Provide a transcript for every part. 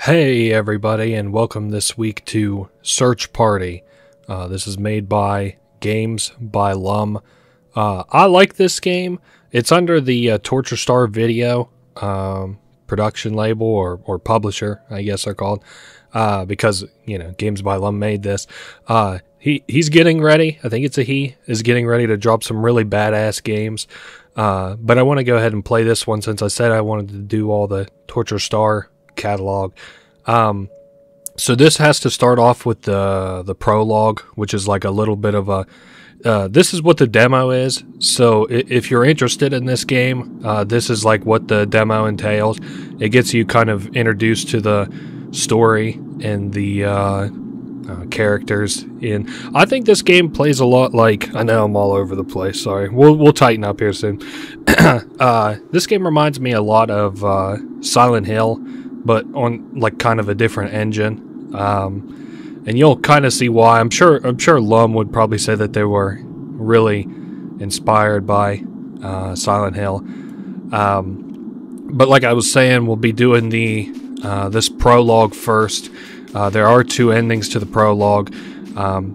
Hey everybody, and welcome this week to Search Party. This is made by Games by Lum. I like this game. It's under the Torture Star Video production label or publisher, I guess they're called, because Games by Lum made this. He's getting ready. I think it's a he is getting ready to drop some really badass games. But I want to go ahead and play this one since I said I wanted to do all the Torture Star catalog. So this has to start off with the prologue, which is like a little bit of a this is what the demo is. So if you're interested in this game, this is like what the demo entails. It gets you kind of introduced to the story and the characters in. I think this game plays a lot like, I know I'm all over the place, sorry. We'll tighten up here soon. This game reminds me a lot of Silent Hill, but on like kind of a different engine. And you'll kind of see why. I'm sure Lum would probably say that they were really inspired by Silent Hill. But like I was saying, we'll be doing the this prologue first. There are two endings to the prologue.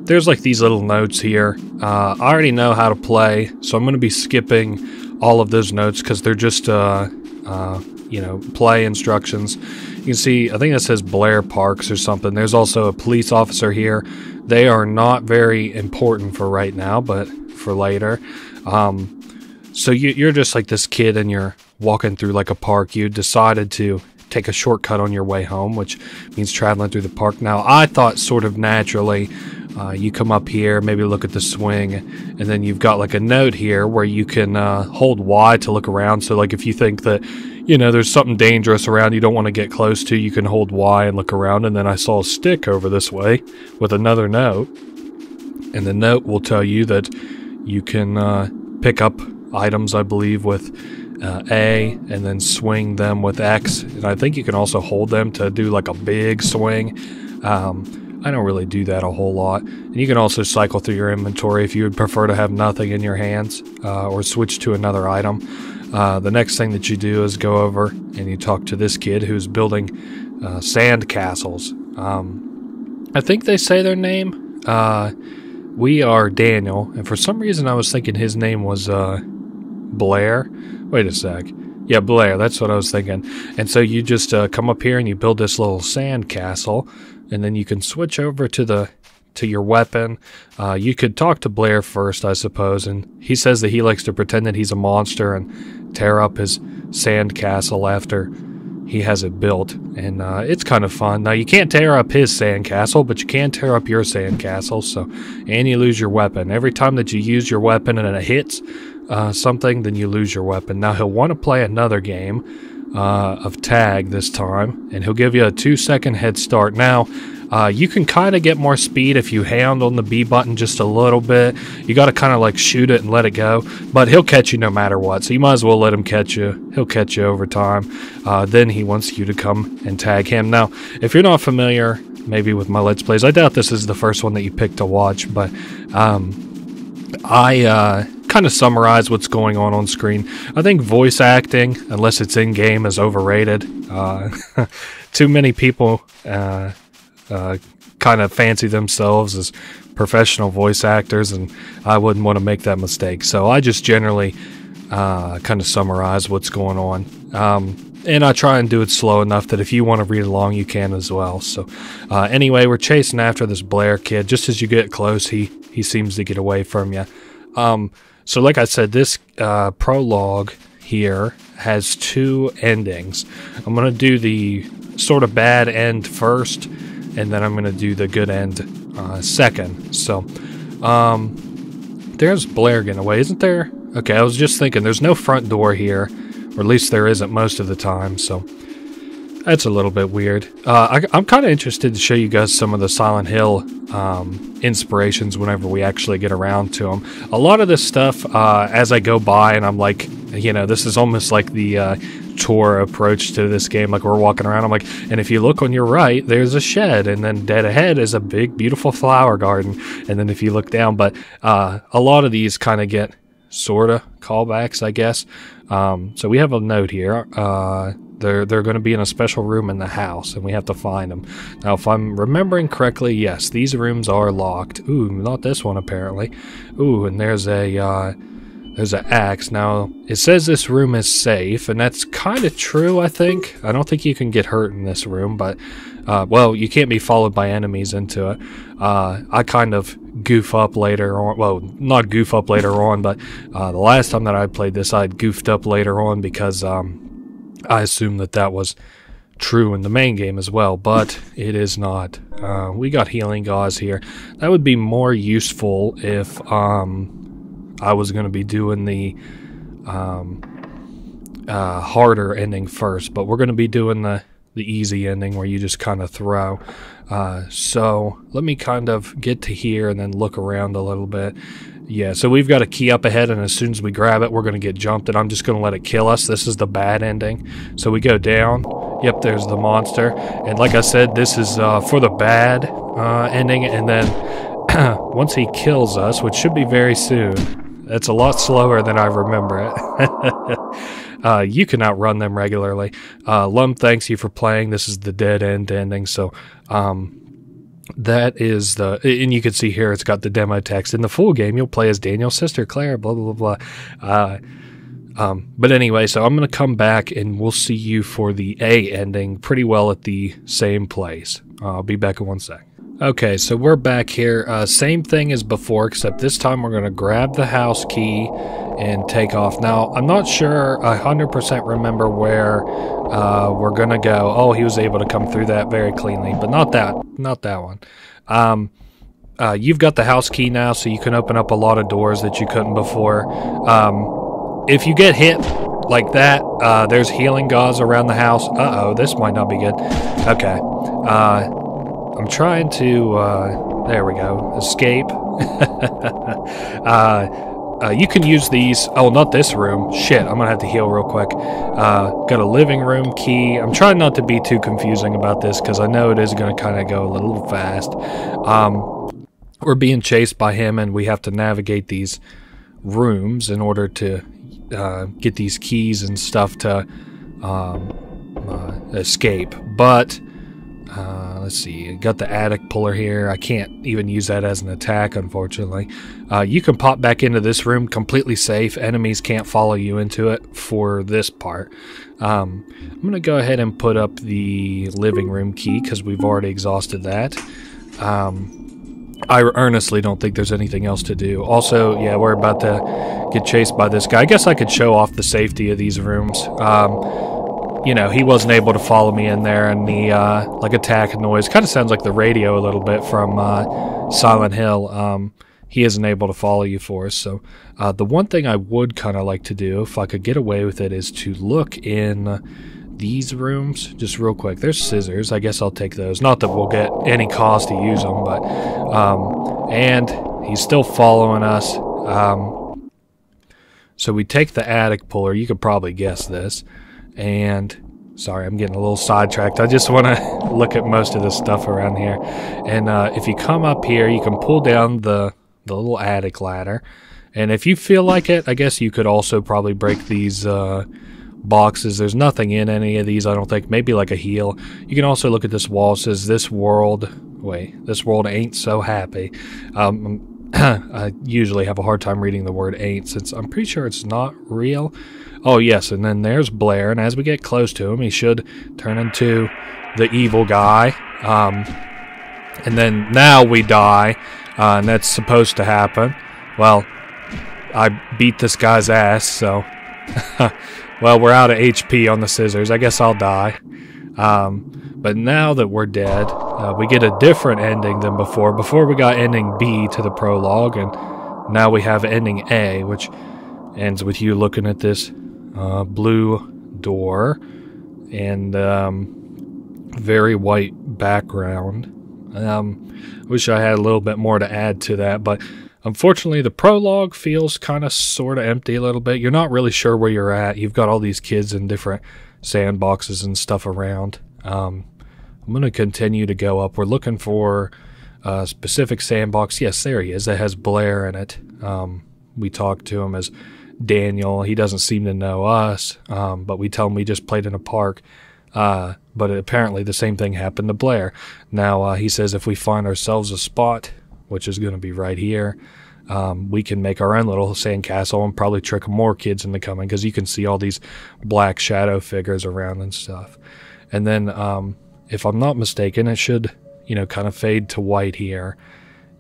There's like these little notes here. I already know how to play, so I'm going to be skipping all of those notes because they're just play instructions. You can see, I think it says Blair Parks or something. There's also a police officer here. They are not very important for right now, but for later. So you're just like this kid and you're walking through like a park. You decided to take a shortcut on your way home, which means traveling through the park. Now, I thought sort of naturally, you come up here, maybe look at the swing, and then you've got like a note here where you can hold Y to look around. So like if you think that, there's something dangerous around you don't want to get close to, you can hold Y and look around. And then I saw a stick over this way with another note. And the note will tell you that you can pick up items, I believe, with A, and then swing them with X. And I think you can also hold them to do like a big swing. I don't really do that a whole lot. And you can also cycle through your inventory if you would prefer to have nothing in your hands, or switch to another item. The next thing that you do is go over and you talk to this kid who's building sand castles. I think they say their name. We are Daniel, and for some reason I was thinking his name was Blair. Wait a sec. Yeah, Blair, that's what I was thinking. And so you just come up here and you build this little sand castle, and then you can switch over to your weapon. You could talk to Blair first, I suppose, and he says that he likes to pretend that he's a monster and tear up his sand castle after he has it built, and it's kind of fun. Now, you can't tear up his sand castle, but you can tear up your sand castle, and you lose your weapon. Every time that you use your weapon and it hits something, then you lose your weapon. Now, he'll want to play another game of tag this time, and he'll give you a 2-second head start. Now, you can kind of get more speed if you hand on the B button just a little bit. You got to kind of like shoot it and let it go, but he'll catch you no matter what, so you might as well let him catch you. He'll catch you over time. Then he wants you to come and tag him. Now, if you're not familiar, maybe with my Let's Plays, I doubt this is the first one that you pick to watch, but I kind of summarize what's going on screen. I think voice acting, unless it's in-game, is overrated. Too many people kind of fancy themselves as professional voice actors, and I wouldn't want to make that mistake. So I just generally kind of summarize what's going on. And I try and do it slow enough that if you want to read along, you can as well. So anyway, we're chasing after this Blair kid. Just as you get close, he seems to get away from you. So like I said, this prologue here has two endings. I'm going to do the sort of bad end first, and then I'm going to do the good end second. So there's Blair getting away, isn't there? Okay, I was just thinking there's no front door here, or at least there isn't most of the time, so that's a little bit weird. I'm kind of interested to show you guys some of the Silent Hill inspirations whenever we actually get around to them. A lot of this stuff, as I go by, and I'm like, this is almost like the tour approach to this game. Like, we're walking around, I'm like, and if you look on your right, there's a shed, and then dead ahead is a big, beautiful flower garden. And then if you look down, but a lot of these kind of get sort of callbacks, I guess. So we have a note here. They're going to be in a special room in the house, and we have to find them. Now, if I'm remembering correctly, yes, these rooms are locked. Ooh, not this one, apparently. Ooh, and there's an axe. Now, it says this room is safe, and that's kind of true, I think. I don't think you can get hurt in this room, but, well, you can't be followed by enemies into it. I kind of goof up later on. Well, not goof up later on, but the last time that I played this, I goofed up later on because I assumed that was true in the main game as well, but it is not. We got healing gauze here. That would be more useful if I was going to be doing the harder ending first, but we're going to be doing the easy ending where you just kind of throw. So let me kind of get to here and then look around a little bit. Yeah, so we've got a key up ahead, and as soon as we grab it, we're going to get jumped, and I'm just going to let it kill us. This is the bad ending. So we go down. Yep, there's the monster. And like I said, this is for the bad ending, and then once he kills us, which should be very soon, it's a lot slower than I remember it. You can outrun them regularly. Lum, thanks you for playing. This is the dead end ending, so that is and you can see here it's got the demo text. In the full game, you'll play as Daniel's sister, Claire, blah, blah, blah, blah. But anyway, so I'm going to come back and we'll see you for the A ending pretty well at the same place. I'll be back in 1 sec. Okay, so we're back here. Same thing as before, except this time we're going to grab the house key and take off. Now, I'm not sure 100% remember where we're going to go. Oh, he was able to come through that very cleanly, but not that one. You've got the house key now, so you can open up a lot of doors that you couldn't before. If you get hit like that, there's healing gauze around the house. Uh-oh, this might not be good. Okay. I'm trying to, there we go, escape. You can use these. Oh, not this room. Shit, I'm going to have to heal real quick. Got a living room key. I'm trying not to be too confusing about this because I know it is going to kind of go a little fast. We're being chased by him, and we have to navigate these rooms in order to get these keys and stuff to escape. But let's see, got the attic puller here. I can't even use that as an attack, unfortunately. You can pop back into this room completely safe. Enemies can't follow you into it for this part. I'm going to go ahead and put up the living room key because we've already exhausted that. I earnestly don't think there's anything else to do. Also, yeah, we're about to get chased by this guy. I guess I could show off the safety of these rooms. You know, he wasn't able to follow me in there, and the like attack noise kind of sounds like the radio a little bit from Silent Hill. He isn't able to follow you for us. So the one thing I would kind of like to do, if I could get away with it, is to look in these rooms just real quick. There's scissors. I guess I'll take those. Not that we'll get any cause to use them, but and he's still following us. So we take the attic puller. You could probably guess this. And sorry, I'm getting a little sidetracked. I just want to look at most of this stuff around here. And if you come up here, you can pull down the little attic ladder. And if you feel like it, I guess you could also probably break these boxes. There's nothing in any of these, I don't think. Maybe like a heal. You can also look at this wall. It says this world ain't so happy. I usually have a hard time reading the word ain't since I'm pretty sure it's not real. Oh yes, and then there's Blair, and as we get close to him, he should turn into the evil guy. And then now we die, and that's supposed to happen. Well, I beat this guy's ass, so well, we're out of HP on the scissors. I guess I'll die. But now that we're dead, we get a different ending than before. Before we got ending B to the prologue, and now we have ending A, which ends with you looking at this blue door and very white background. Wish I had a little bit more to add to that, but unfortunately the prologue feels kind of sort of empty a little bit. You're not really sure where you're at. You've got all these kids in different sandboxes and stuff around. I'm going to continue to go up. We're looking for a specific sandbox. Yes, there he is. That has Blair in it. We talked to him as Daniel. He doesn't seem to know us, but we tell him we just played in a park. But apparently the same thing happened to Blair. Now, he says if we find ourselves a spot, which is going to be right here, we can make our own little sandcastle and probably trick more kids into coming, because you can see all these black shadow figures around and stuff. And then, if I'm not mistaken, it should, kind of fade to white here.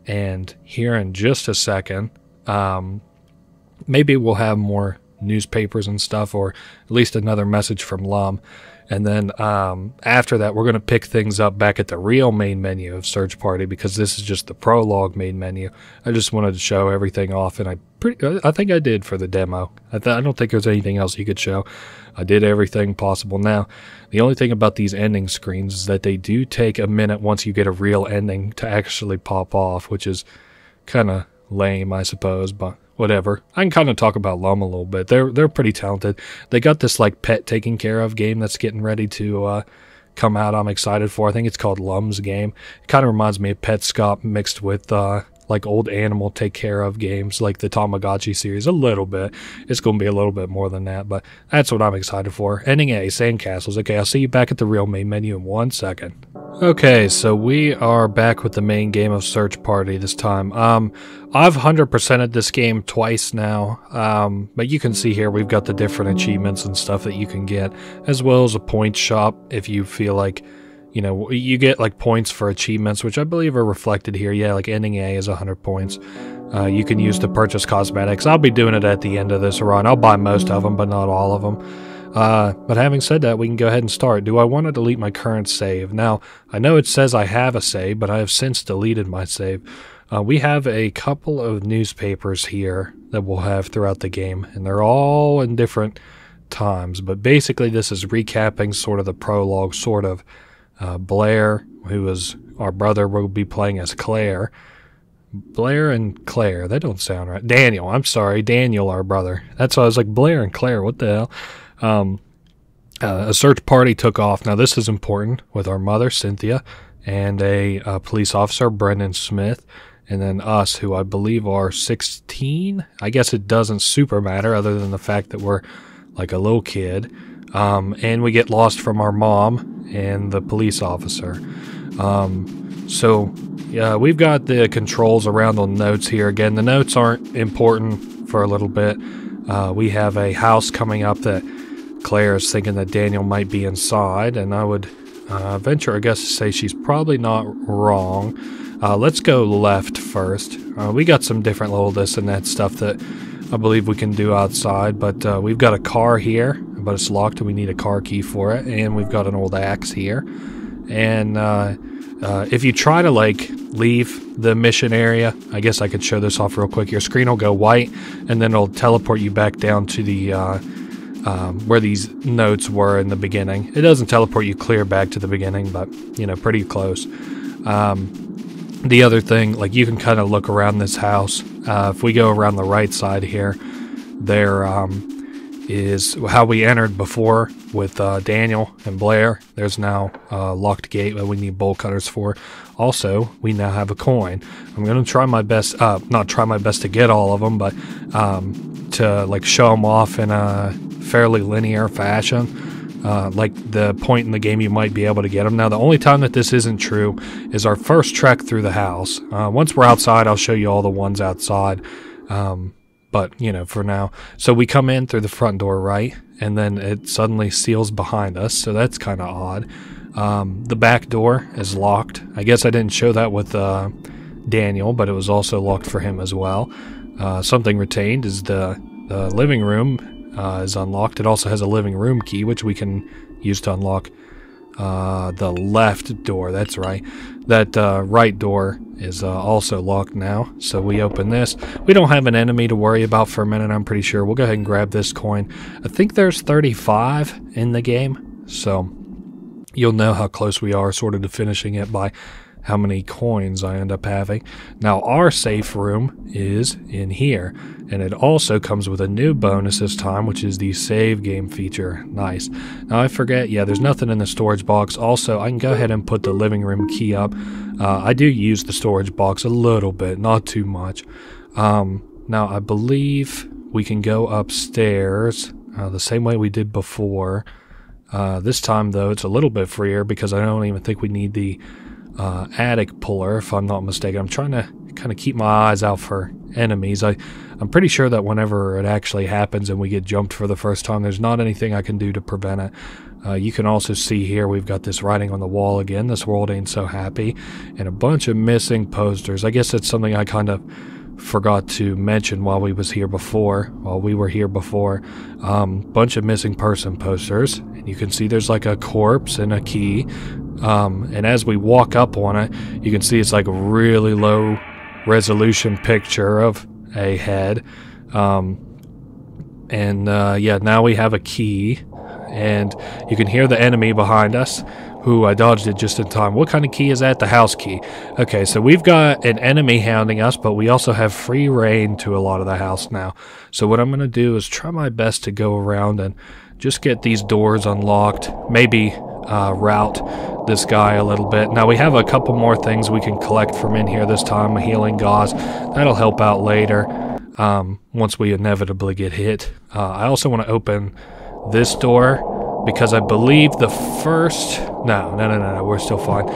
And here in just a second, maybe we'll have more newspapers and stuff, or at least another message from Lum. And then after that, we're going to pick things up back at the real main menu of Search Party, because this is just the Prologue main menu. I just wanted to show everything off, and I think I did for the demo. I don't think there's anything else you could show. I did everything possible. Now, the only thing about these ending screens is that they do take a minute once you get a real ending to actually pop off, which is kind of lame, I suppose, but whatever. I can kind of talk about Lum a little bit. They're pretty talented. They got this like pet taken care of game that's getting ready to come out. I'm excited for. I think it's called Lum's Game. It kind of reminds me of Petscop mixed with like old animal take care of games like the Tamagotchi series a little bit. It's going to be a little bit more than that, but that's what I'm excited for. Ending A, Sandcastles. Okay, I'll see you back at the real main menu in 1 second. Okay, so we are back with the main game of Search Party this time. I've 100%ed this game twice now, but you can see here we've got the different achievements and stuff that you can get, as well as a point shop if you feel like, you get like points for achievements, which I believe are reflected here. Yeah, like ending A is 100 points. You can use to purchase cosmetics. I'll be doing it at the end of this run. I'll buy most of them, but not all of them. But having said that, we can go ahead and start. Do I want to delete my current save? Now, I know it says I have a save, but I have since deleted my save. We have a couple of newspapers here that we'll have throughout the game, and they're all in different times. But basically, this is recapping sort of the prologue, sort of. Blair, who is our brother, will be playing as Claire. Blair and Claire, that don't sound right. Daniel, I'm sorry, Daniel, our brother. That's why I was like, Blair and Claire, what the hell? A search party took off. Now, this is important, with our mother, Cynthia, and a police officer, Brendan Smith, and then us, who I believe are 16. I guess it doesn't super matter, other than the fact that we're like a little kid. And we get lost from our mom and the police officer. So we've got the controls around the notes here. Again, the notes aren't important for a little bit. We have a house coming up that Claire is thinking that Daniel might be inside, and I would venture, I guess, to say she's probably not wrong. Let's go left first. We got some different little this and that stuff that I believe we can do outside, but we've got a car here, but it's locked and we need a car key for it, and we've got an old axe here. And if you try to like leave the mission area, I guess I could show this off real quick. Your screen will go white, and then it'll teleport you back down to the where these notes were in the beginning. It doesn't teleport you clear back to the beginning, but pretty close. The other thing, like, you can kind of look around this house. If we go around the right side here, there is how we entered before with Daniel and Blair. There's now a locked gate that we need bolt cutters for. Also, we now have a coin. I'm going to try my best, not try my best to get all of them, but to like show them off in a fairly linear fashion. Like the point in the game you might be able to get them. Now, the only time that this isn't true is our first trek through the house. Once we're outside, I'll show you all the ones outside. But, for now. So we come in through the front door, right? And then it suddenly seals behind us. So that's kind of odd. The back door is locked. I guess I didn't show that with Daniel, but it was also locked for him as well. Something retained is the living room is unlocked. It also has a living room key, which we can use to unlock the left door. That's right. That right door is also locked now. So we open this. We don't have an enemy to worry about for a minute, I'm pretty sure. We'll go ahead and grab this coin. I think there's 35 in the game. So you'll know how close we are sort of to finishing it by how many coins I end up having. Now, our safe room is in here, and it also comes with a new bonus this time, which is the save game feature. Nice. Now, I forget, yeah, there's nothing in the storage box. Also, I can go ahead and put the living room key up. I do use the storage box a little bit, not too much. Now, I believe we can go upstairs the same way we did before. This time, though, it's a little bit freer because I don't even think we need the attic puller, if I'm not mistaken. I'm trying to kind of keep my eyes out for enemies. I'm pretty sure that whenever it actually happens and we get jumped for the first time, there's not anything I can do to prevent it. You can also see here we've got this writing on the wall again, "This world ain't so happy," and a bunch of missing posters. I guess that's something I kind of forgot to mention while we were here before. Bunch of missing person posters, and you can see there's like a corpse and a key. And as we walk up on it, you can see it's like a really low resolution picture of a head. Yeah, now we have a key, and you can hear the enemy behind us. Ooh, I dodged it just in time. What kind of key is that? The house key. Okay, so we've got an enemy hounding us, but we also have free reign to a lot of the house now. So what I'm going to do is try my best to go around and just get these doors unlocked. Maybe route this guy a little bit. Now we have a couple more things we can collect from in here this time. A healing gauze. That'll help out later once we inevitably get hit. I also want to open this door, because I believe the first... No, we're still fine.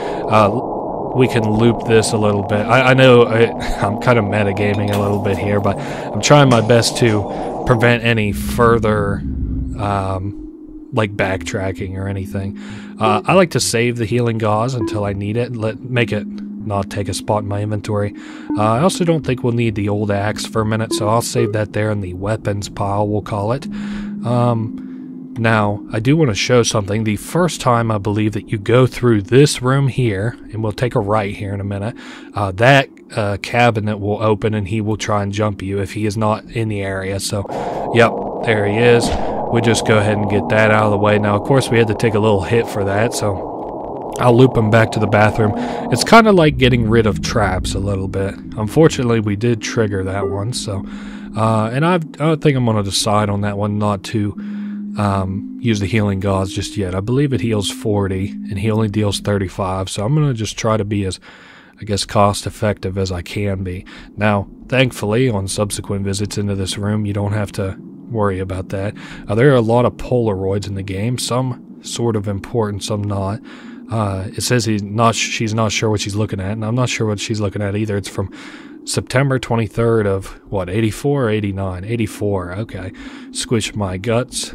We can loop this a little bit. I know I'm kind of metagaming a little bit here, but I'm trying my best to prevent any further, like, backtracking or anything. I like to save the healing gauze until I need it, and make it not take a spot in my inventory. I also don't think we'll need the old axe for a minute, so I'll save that there in the weapons pile, we'll call it. Now, I do want to show something. The first time, I believe, that you go through this room here, and we'll take a right here in a minute, that cabinet will open and he will try and jump you if he is not in the area. So, yep, there he is. We'll just go ahead and get that out of the way. Now, of course, we had to take a little hit for that, so I'll loop him back to the bathroom. It's kind of like getting rid of traps a little bit. Unfortunately, we did trigger that one, so... and I think I'm going to decide on that one not to... use the healing gauze just yet. I believe it heals 40 and he only deals 35, so I'm going to just try to be as, I guess, cost effective as I can be. Now, thankfully, on subsequent visits into this room, you don't have to worry about that. There are a lot of Polaroids in the game, some sort of important, some not. It says she's not sure what she's looking at, and I'm not sure what she's looking at either. It's from September 23rd of, what, 84 or 89? 84, okay. Squish my guts.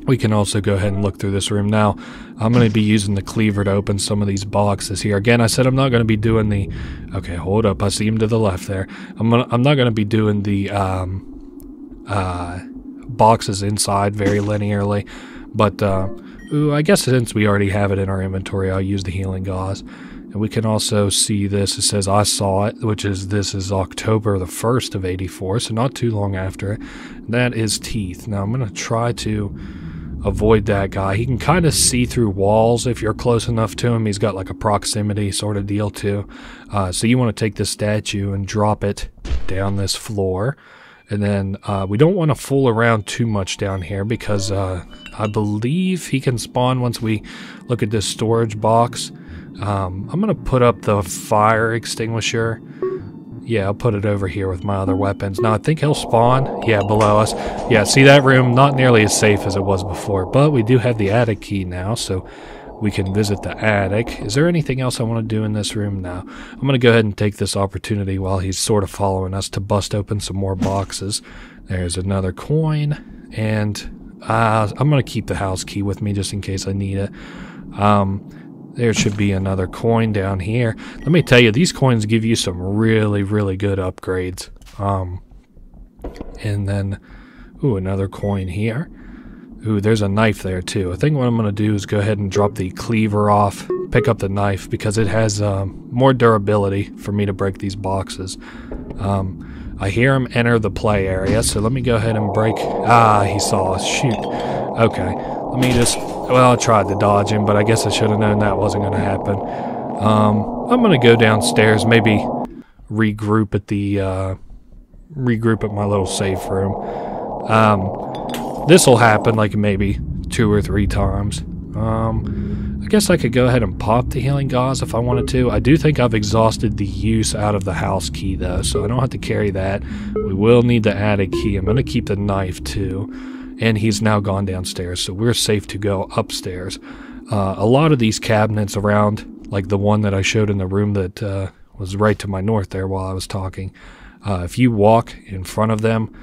We can also go ahead and look through this room. Now, I'm going to be using the cleaver to open some of these boxes here. Again, I said I'm not going to be doing the... Okay, hold up. I see him to the left there. I'm not going to be doing the boxes inside very linearly. But, I guess since we already have it in our inventory, I'll use the healing gauze. And we can also see this. It says I saw it, this is October the 1st of 84, so not too long after it. That is teeth. Now I'm going to try to avoid that guy. He can kind of see through walls if you're close enough to him. He's got like a proximity sort of deal too. So you want to take this statue and drop it down this floor. And then we don't want to fool around too much down here because I believe he can spawn once we look at this storage box. I'm going to put up the fire extinguisher. Yeah, I'll put it over here with my other weapons. Now, I think he'll spawn. Yeah, below us. Yeah, see that room? Not nearly as safe as it was before. But we do have the attic key now, so we can visit the attic. Is there anything else I want to do in this room now? I'm going to go ahead and take this opportunity while he's sort of following us to bust open some more boxes. There's another coin. And I'm going to keep the house key with me just in case I need it. There should be another coin down here. Let me tell you, these coins give you some really, really good upgrades. And then, ooh, another coin here. Ooh, there's a knife there too. I think what I'm going to do is go ahead and drop the cleaver off, pick up the knife, because it has more durability for me to break these boxes. I hear him enter the play area, so let me go ahead and break... Ah, he saw us. Shoot. Okay, let me just... Well, I tried to dodge him, but I guess I should have known that wasn't going to happen. I'm going to go downstairs, maybe regroup at my little safe room. This will happen like maybe 2 or 3 times. I guess I could go ahead and pop the healing gauze if I wanted to. I do think I've exhausted the use out of the house key though, so I don't have to carry that. We will need the attic key. I'm going to keep the knife too. And he's now gone downstairs, so we're safe to go upstairs. A lot of these cabinets around, like the one that I showed in the room that was right to my north there while I was talking, if you walk in front of them,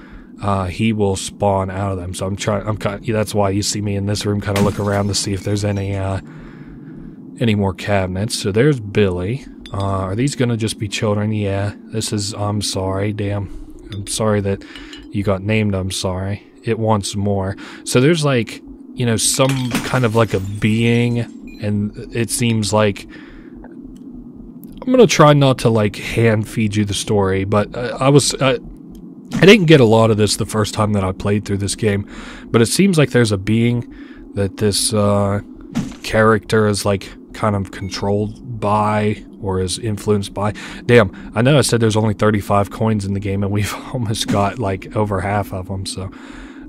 he will spawn out of them. So that's why you see me in this room kind of look around to see if there's any more cabinets. So there's Billy. Are these gonna just be children? Yeah, this is I'm sorry. Damn, I'm sorry that you got named I'm sorry. It wants more. So there's like, you know, some kind of like a being, and it seems like I'm gonna try not to like hand feed you the story, but I didn't get a lot of this the first time that I played through this game, but it seems like there's a being that this character is like kind of controlled by or is influenced by. Damn, I know I said there's only 35 coins in the game and we've almost got like over half of them, so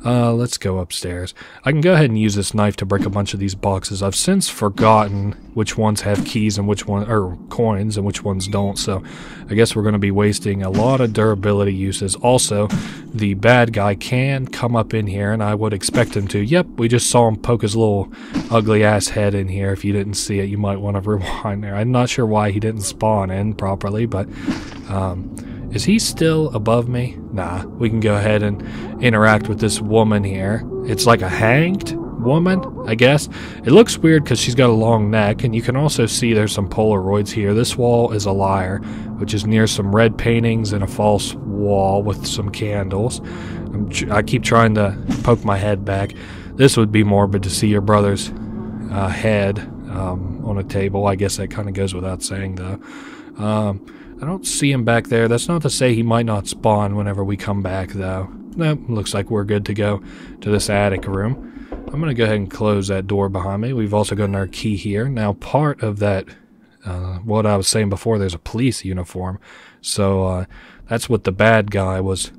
let's go upstairs. I can go ahead and use this knife to break a bunch of these boxes. I've since forgotten which ones have keys and which one, or coins, and which ones don't, so I guess we're going to be wasting a lot of durability uses. Also, the bad guy can come up in here, and I would expect him to. Yep, we just saw him poke his little ugly ass head in here. If you didn't see it, you might want to rewind there. I'm not sure why he didn't spawn in properly, but is he still above me? Nah, we can go ahead and interact with this woman here. It's like a hanged woman, I guess. It looks weird because she's got a long neck, and you can also see there's some Polaroids here. This wall is a liar, which is near some red paintings and a false wall with some candles. I keep trying to poke my head back. This would be morbid to see your brother's head on a table. I guess that kind of goes without saying, though. I don't see him back there. That's not to say he might not spawn whenever we come back, though. Nope, looks like we're good to go to this attic room. I'm going to go ahead and close that door behind me. We've also got our key here. Now, part of that, what I was saying before, there's a police uniform. So, that's what the bad guy was,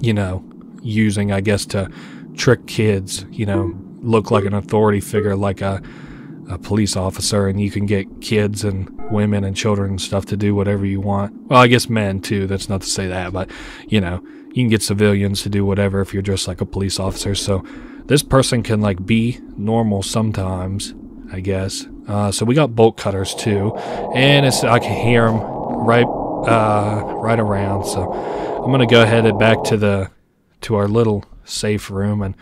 you know, using, I guess, to trick kids, you know, look like an authority figure, like a police officer, and you can get kids and women and children and stuff to do whatever you want. Well, I guess men too, that's not to say that, but you know, you can get civilians to do whatever if you're dressed like a police officer. So this person can like be normal sometimes, I guess. So we got bolt cutters too, and I can hear them right around. So I'm gonna go ahead and back to our little safe room and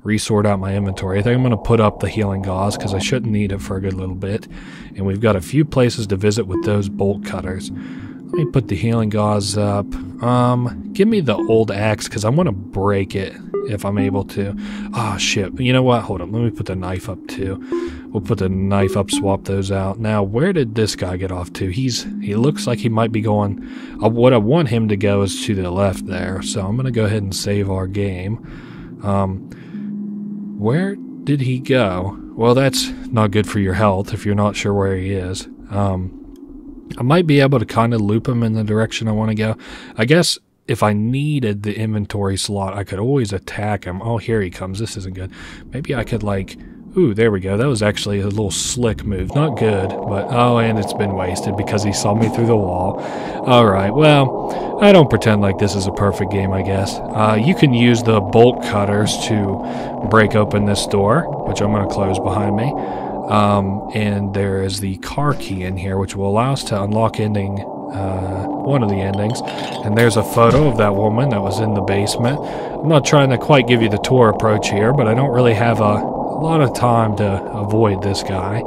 resort out my inventory. I think I'm going to put up the healing gauze because I shouldn't need it for a good little bit. And we've got a few places to visit with those bolt cutters. Let me put the healing gauze up. Give me the old axe because I want to break it if I'm able to. Oh, shit. You know what? Hold on. Let me put the knife up too. We'll put the knife up, swap those out. Now, where did this guy get off to? He looks like he might be going... what I want him to go is to the left there. So I'm going to go ahead and save our game. Where did he go? Well, that's not good for your health if you're not sure where he is. I might be able to kind of loop him in the direction I want to go. I guess if I needed the inventory slot, I could always attack him. Oh, here he comes. This isn't good. Maybe I could like... Ooh, there we go. That was actually a little slick move. Not good, but... Oh, and it's been wasted because he saw me through the wall. Alright, well, I don't pretend like this is a perfect game, I guess. You can use the bolt cutters to break open this door, which I'm going to close behind me. And there is the car key in here, which will allow us to unlock one of the endings. And there's a photo of that woman that was in the basement. I'm not trying to quite give you the tour approach here, but I don't really have a lot of time to avoid this guy.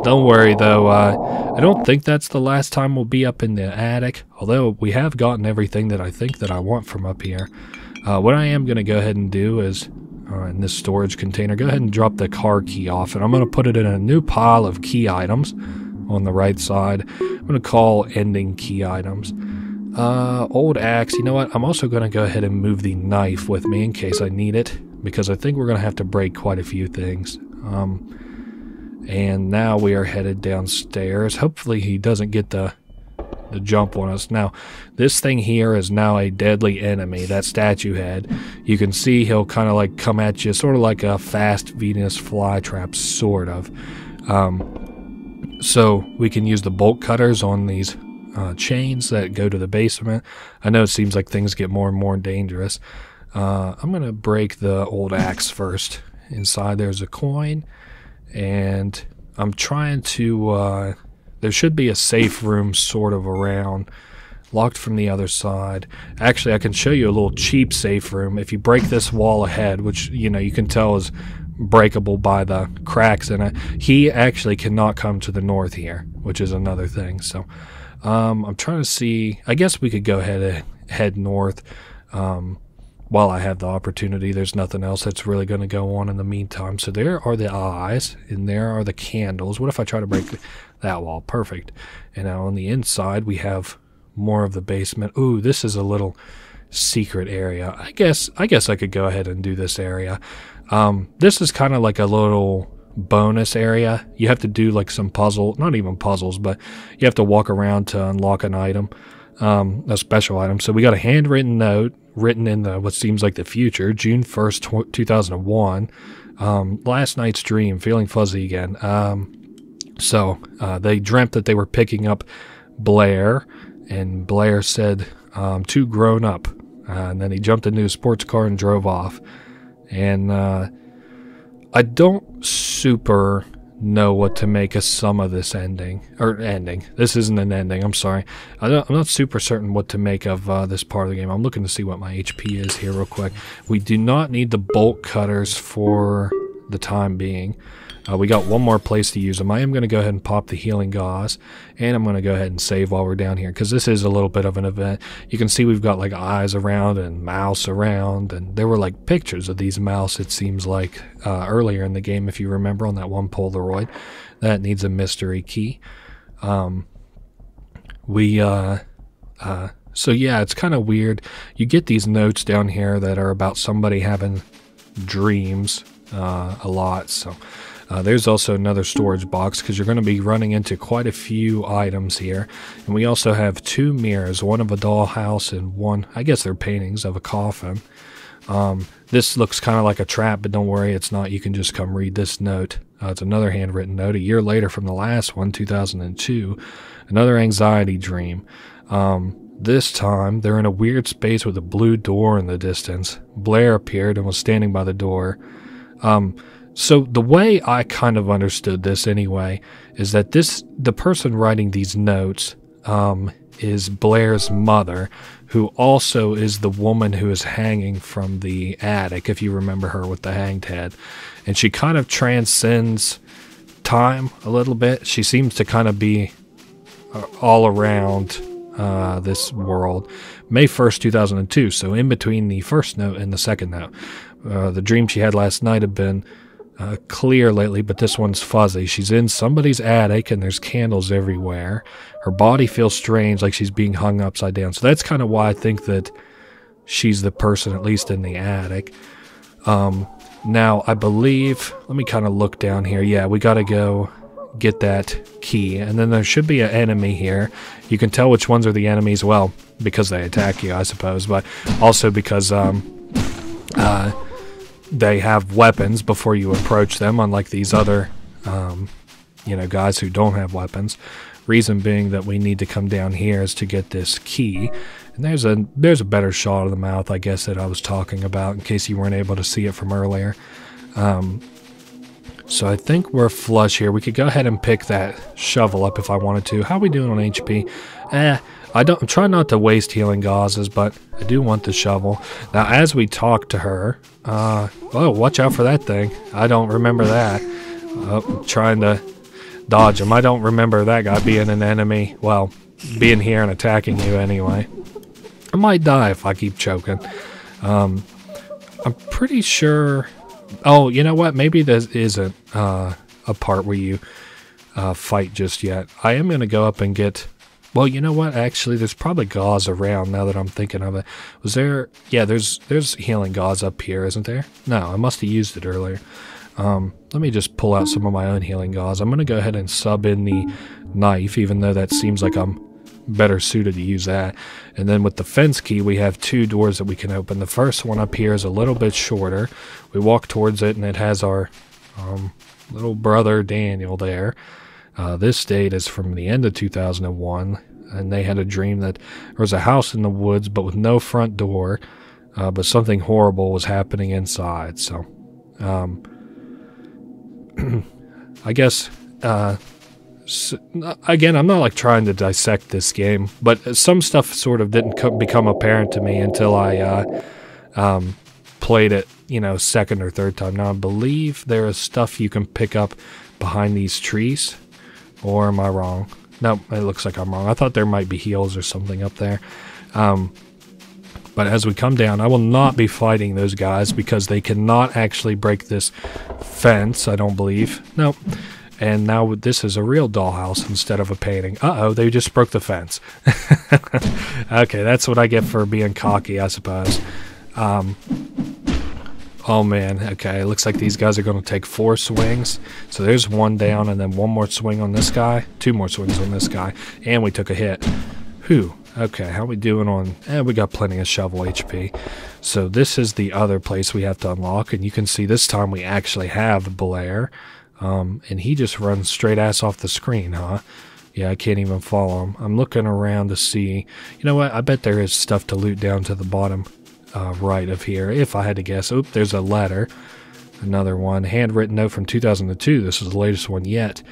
Don't worry though, I don't think that's the last time we'll be up in the attic, although we have gotten everything that I think that I want from up here. What I am going to go ahead and do is, in this storage container, go ahead and drop the car key off, and I'm going to put it in a new pile of key items on the right side. I'm going to call ending key items. Old axe, you know what, I'm also going to go ahead and move the knife with me in case I need it, because I think we're going to have to break quite a few things. And now we are headed downstairs. Hopefully he doesn't get the the jump on us. Now, this thing here is now a deadly enemy, that statue head. You can see he'll kind of like come at you, sort of like a fast Venus flytrap, sort of. So we can use the bolt cutters on these chains that go to the basement. I know it seems like things get more and more dangerous. I'm going to break the old axe first. Inside there's a coin, and I'm trying to... there should be a safe room sort of around, locked from the other side. Actually, I can show you a little cheap safe room. If you break this wall ahead, which, you know, you can tell is breakable by the cracks in it, he actually cannot come to the north here, which is another thing. So I'm trying to see. I guess we could go ahead and head north while I have the opportunity. There's nothing else that's really going to go on in the meantime. So there are the eyes, and there are the candles. What if I try to break that wall? Perfect. And now on the inside, we have more of the basement. Ooh, this is a little secret area. I guess I could go ahead and do this area. This is kind of like a little bonus area. You have to do like some puzzle, not even puzzles, but you have to walk around to unlock an item, a special item. So we got a handwritten note written in the what seems like the future, June 1st, 2001. Last night's dream, feeling fuzzy again. So they dreamt that they were picking up Blair, and Blair said, too grown up. And then he jumped into his sports car and drove off. And I don't super know what to make of some of this ending. This isn't an ending, I'm sorry. I'm not super certain what to make of this part of the game. I'm looking to see what my HP is here real quick. We do not need the bolt cutters for the time being. We got one more place to use them. I am going to go ahead and pop the healing gauze, and I'm going to go ahead and save while we're down here, because this is a little bit of an event. You can see we've got like eyes around and mouse around, and there were like pictures of these mouse, it seems like, earlier in the game, if you remember, on that one Polaroid. That needs a mystery key. So yeah, it's kind of weird. You get these notes down here that are about somebody having dreams a lot, so... there's also another storage box, because you're going to be running into quite a few items here. And we also have two mirrors, one of a dollhouse and one, I guess they're paintings, of a coffin. This looks kind of like a trap, but don't worry, it's not. You can just come read this note. It's another handwritten note, a year later from the last one, 2002. Another anxiety dream. This time, they're in a weird space with a blue door in the distance. Blair appeared and was standing by the door. So the way I kind of understood this anyway is that the person writing these notes is Blair's mother, who also is the woman who is hanging from the attic, if you remember her with the hanged head. And she kind of transcends time a little bit. She seems to kind of be all around this world. May 1st, 2002, so in between the first note and the second note. The dream she had last night had been clear lately, but this one's fuzzy. She's in somebody's attic and there's candles everywhere. Her body feels strange, like she's being hung upside down. So that's kind of why I think that she's the person, at least in the attic. Now, I believe, let me kind of look down here. Yeah, we got to go get that key. And then there should be an enemy here. You can tell which ones are the enemies, well, because they attack you, I suppose, but also because they have weapons before you approach them, unlike these other, guys who don't have weapons. Reason being that we need to come down here is to get this key. And there's a better shot of the mouth, I guess, that I was talking about, in case you weren't able to see it from earlier. So I think we're flush here. We could go ahead and pick that shovel up if I wanted to. How are we doing on HP? I'm trying not to waste healing gauzes, but I do want the shovel. Now, as we talk to her, watch out for that thing. I don't remember that. I'm trying to dodge him. I don't remember that guy being an enemy. Well, being here and attacking you anyway. I might die if I keep choking. I'm pretty sure... Oh, you know what? Maybe there isn't a part where you fight just yet. I am going to go up and get... Well, you know what? Actually, there's probably gauze around now that I'm thinking of it. Was there... Yeah, there's healing gauze up here, isn't there? No, I must have used it earlier. Let me just pull out some of my own healing gauze. I'm going to go ahead and sub in the knife, even though that seems like I'm better suited to use that. And then with the fence key, we have 2 doors that we can open. The first one up here is a little bit shorter. We walk towards it, and it has our little brother Daniel there. This date is from the end of 2001, and they had a dream that there was a house in the woods, but with no front door, but something horrible was happening inside. So, I guess, again, I'm not like trying to dissect this game, but some stuff sort of didn't become apparent to me until I played it, second or third time. Now, I believe there is stuff you can pick up behind these trees, or am I wrong? No, it looks like I'm wrong. I thought there might be heals or something up there. But as we come down, I will not be fighting those guys because they cannot actually break this fence, I don't believe. Nope. And now this is a real dollhouse instead of a painting. Uh-oh, they just broke the fence. Okay, that's what I get for being cocky, I suppose. Oh man, okay, it looks like these guys are going to take 4 swings. So there's 1 down, and then 1 more swing on this guy, 2 more swings on this guy, and we took a hit. Whew. Okay, how we doing on... we got plenty of shovel HP. So this is the other place we have to unlock, and you can see this time we actually have Blair. And he just runs straight ass off the screen, huh? Yeah, I can't even follow him. I'm looking around to see... You know what? I bet there is stuff to loot down to the bottom right of here, if I had to guess. Oop, there's a letter. Another one. Handwritten note from 2002. This is the latest one yet.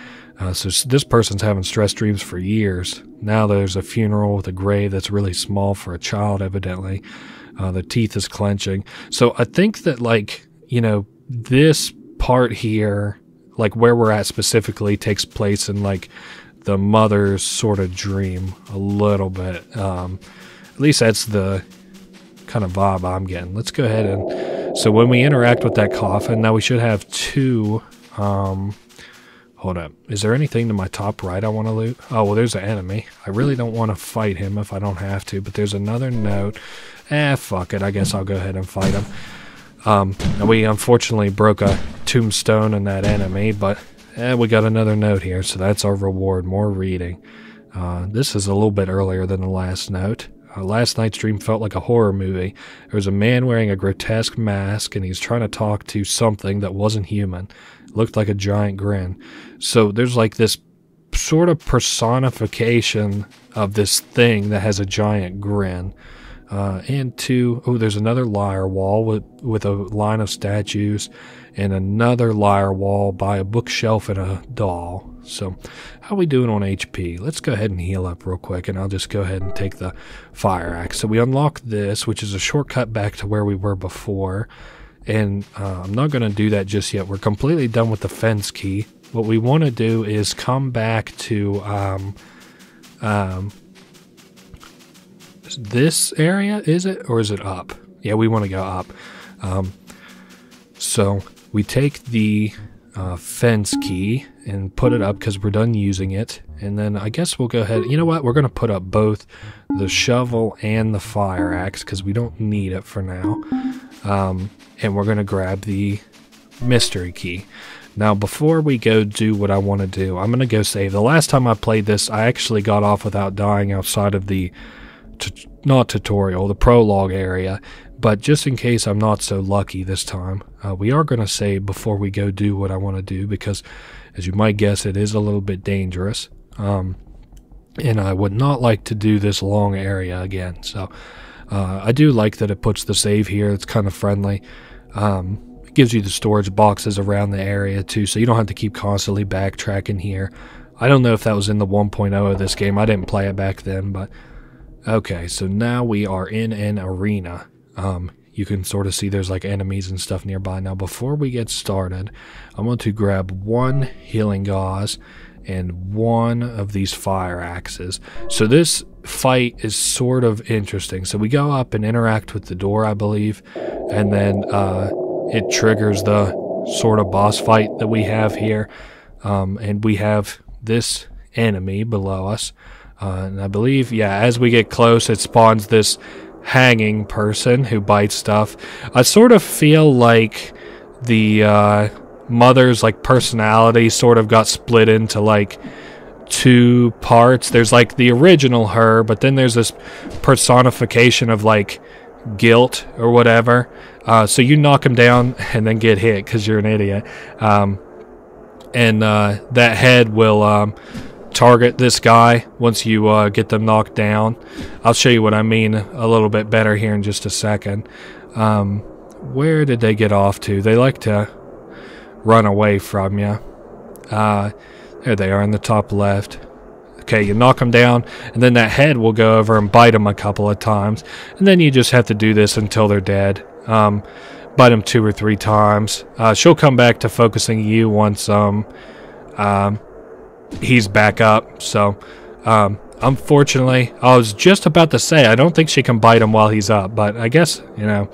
So this person's having stress dreams for years. Now there's a funeral with a grave that's really small for a child, evidently. The teeth is clenching. So I think that, like, this part here, like where we're at specifically, takes place in, like, the mother's sort of dream a little bit. At least that's the kind of vibe I'm getting. Let's go ahead and... So when we interact with that coffin, now we should have 2... Hold up. Is there anything to my top right I want to loot? Oh, well, there's an enemy. I really don't want to fight him if I don't have to, but there's another note. Fuck it. I guess I'll go ahead and fight him. And we unfortunately broke a tombstone in that enemy, but we got another note here, so that's our reward. More reading. This is a little bit earlier than the last note. Last night's dream felt like a horror movie. There was a man wearing a grotesque mask, and he's trying to talk to something that wasn't human. It looked like a giant grin. So there's like this sort of personification of this thing that has a giant grin. And 2, there's another lyre wall with a line of statues, and another lyre wall by a bookshelf and a doll. So how are we doing on HP? Let's go ahead and heal up real quick, and I'll just go ahead and take the fire axe. So we unlock this, which is a shortcut back to where we were before. And I'm not going to do that just yet. We're completely done with the fence key. What we want to do is come back to this area, is it? Or is it up? Yeah, we want to go up. So we take the fence key and put it up because we're done using it. And then I guess we'll go ahead. You know what? We're going to put up both the shovel and the fire axe because we don't need it for now. And we're going to grab the mystery key. Now, before we go do what I want to do, I'm going to go save. The last time I played this, I actually got off without dying outside of the, not tutorial, the prologue area. But just in case I'm not so lucky this time, we are going to save before we go do what I want to do because, as you might guess, it is a little bit dangerous. And I would not like to do this long area again. So I do like that it puts the save here. It's kind of friendly. It gives you the storage boxes around the area too, so you don't have to keep constantly backtracking here. I don't know if that was in the 1.0 of this game. I didn't play it back then, but okay. So now we are in an arena. You can sort of see there's like enemies and stuff nearby. Now, before we get started, I'm going to grab 1 healing gauze and 1 of these fire axes. So this fight is sort of interesting. So we go up and interact with the door, I believe, and then it triggers the sort of boss fight that we have here. And we have this enemy below us. And I believe, yeah, as we get close, it spawns this hanging person who bites stuff. I sort of feel like the mother's like personality sort of got split into like two parts. There's like the original her, but then there's this personification of like guilt or whatever. So you knock him down and then get hit because you're an idiot. And that head will target this guy once you get them knocked down. I'll show you what I mean a little bit better here in just a second. Where did they get off to? They like to run away from you. There they are in the top left. Okay, you knock them down, and then that head will go over and bite them a couple of times. And then you just have to do this until they're dead. Bite them 2 or 3 times. She'll come back to focusing you once he's back up. So, unfortunately, I was just about to say, I don't think she can bite him while he's up. But I guess, you know,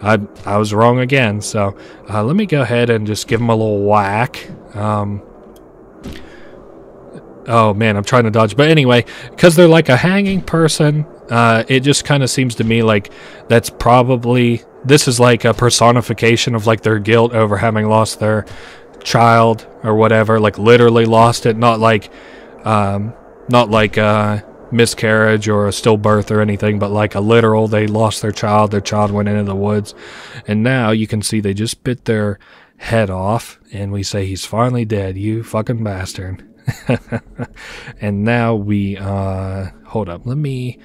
I was wrong again. So, let me go ahead and just give him a little whack. Oh man, I'm trying to dodge. But anyway, because they're like a hanging person, it just kind of seems to me like that's probably, this is like a personification of like their guilt over having lost their child or whatever, like literally lost it, not like a miscarriage or a stillbirth or anything, but like a literal, they lost their child went into the woods, and now you can see they just bit their head off, and we say, he's finally dead, you fucking bastard. And now we hold up, let me,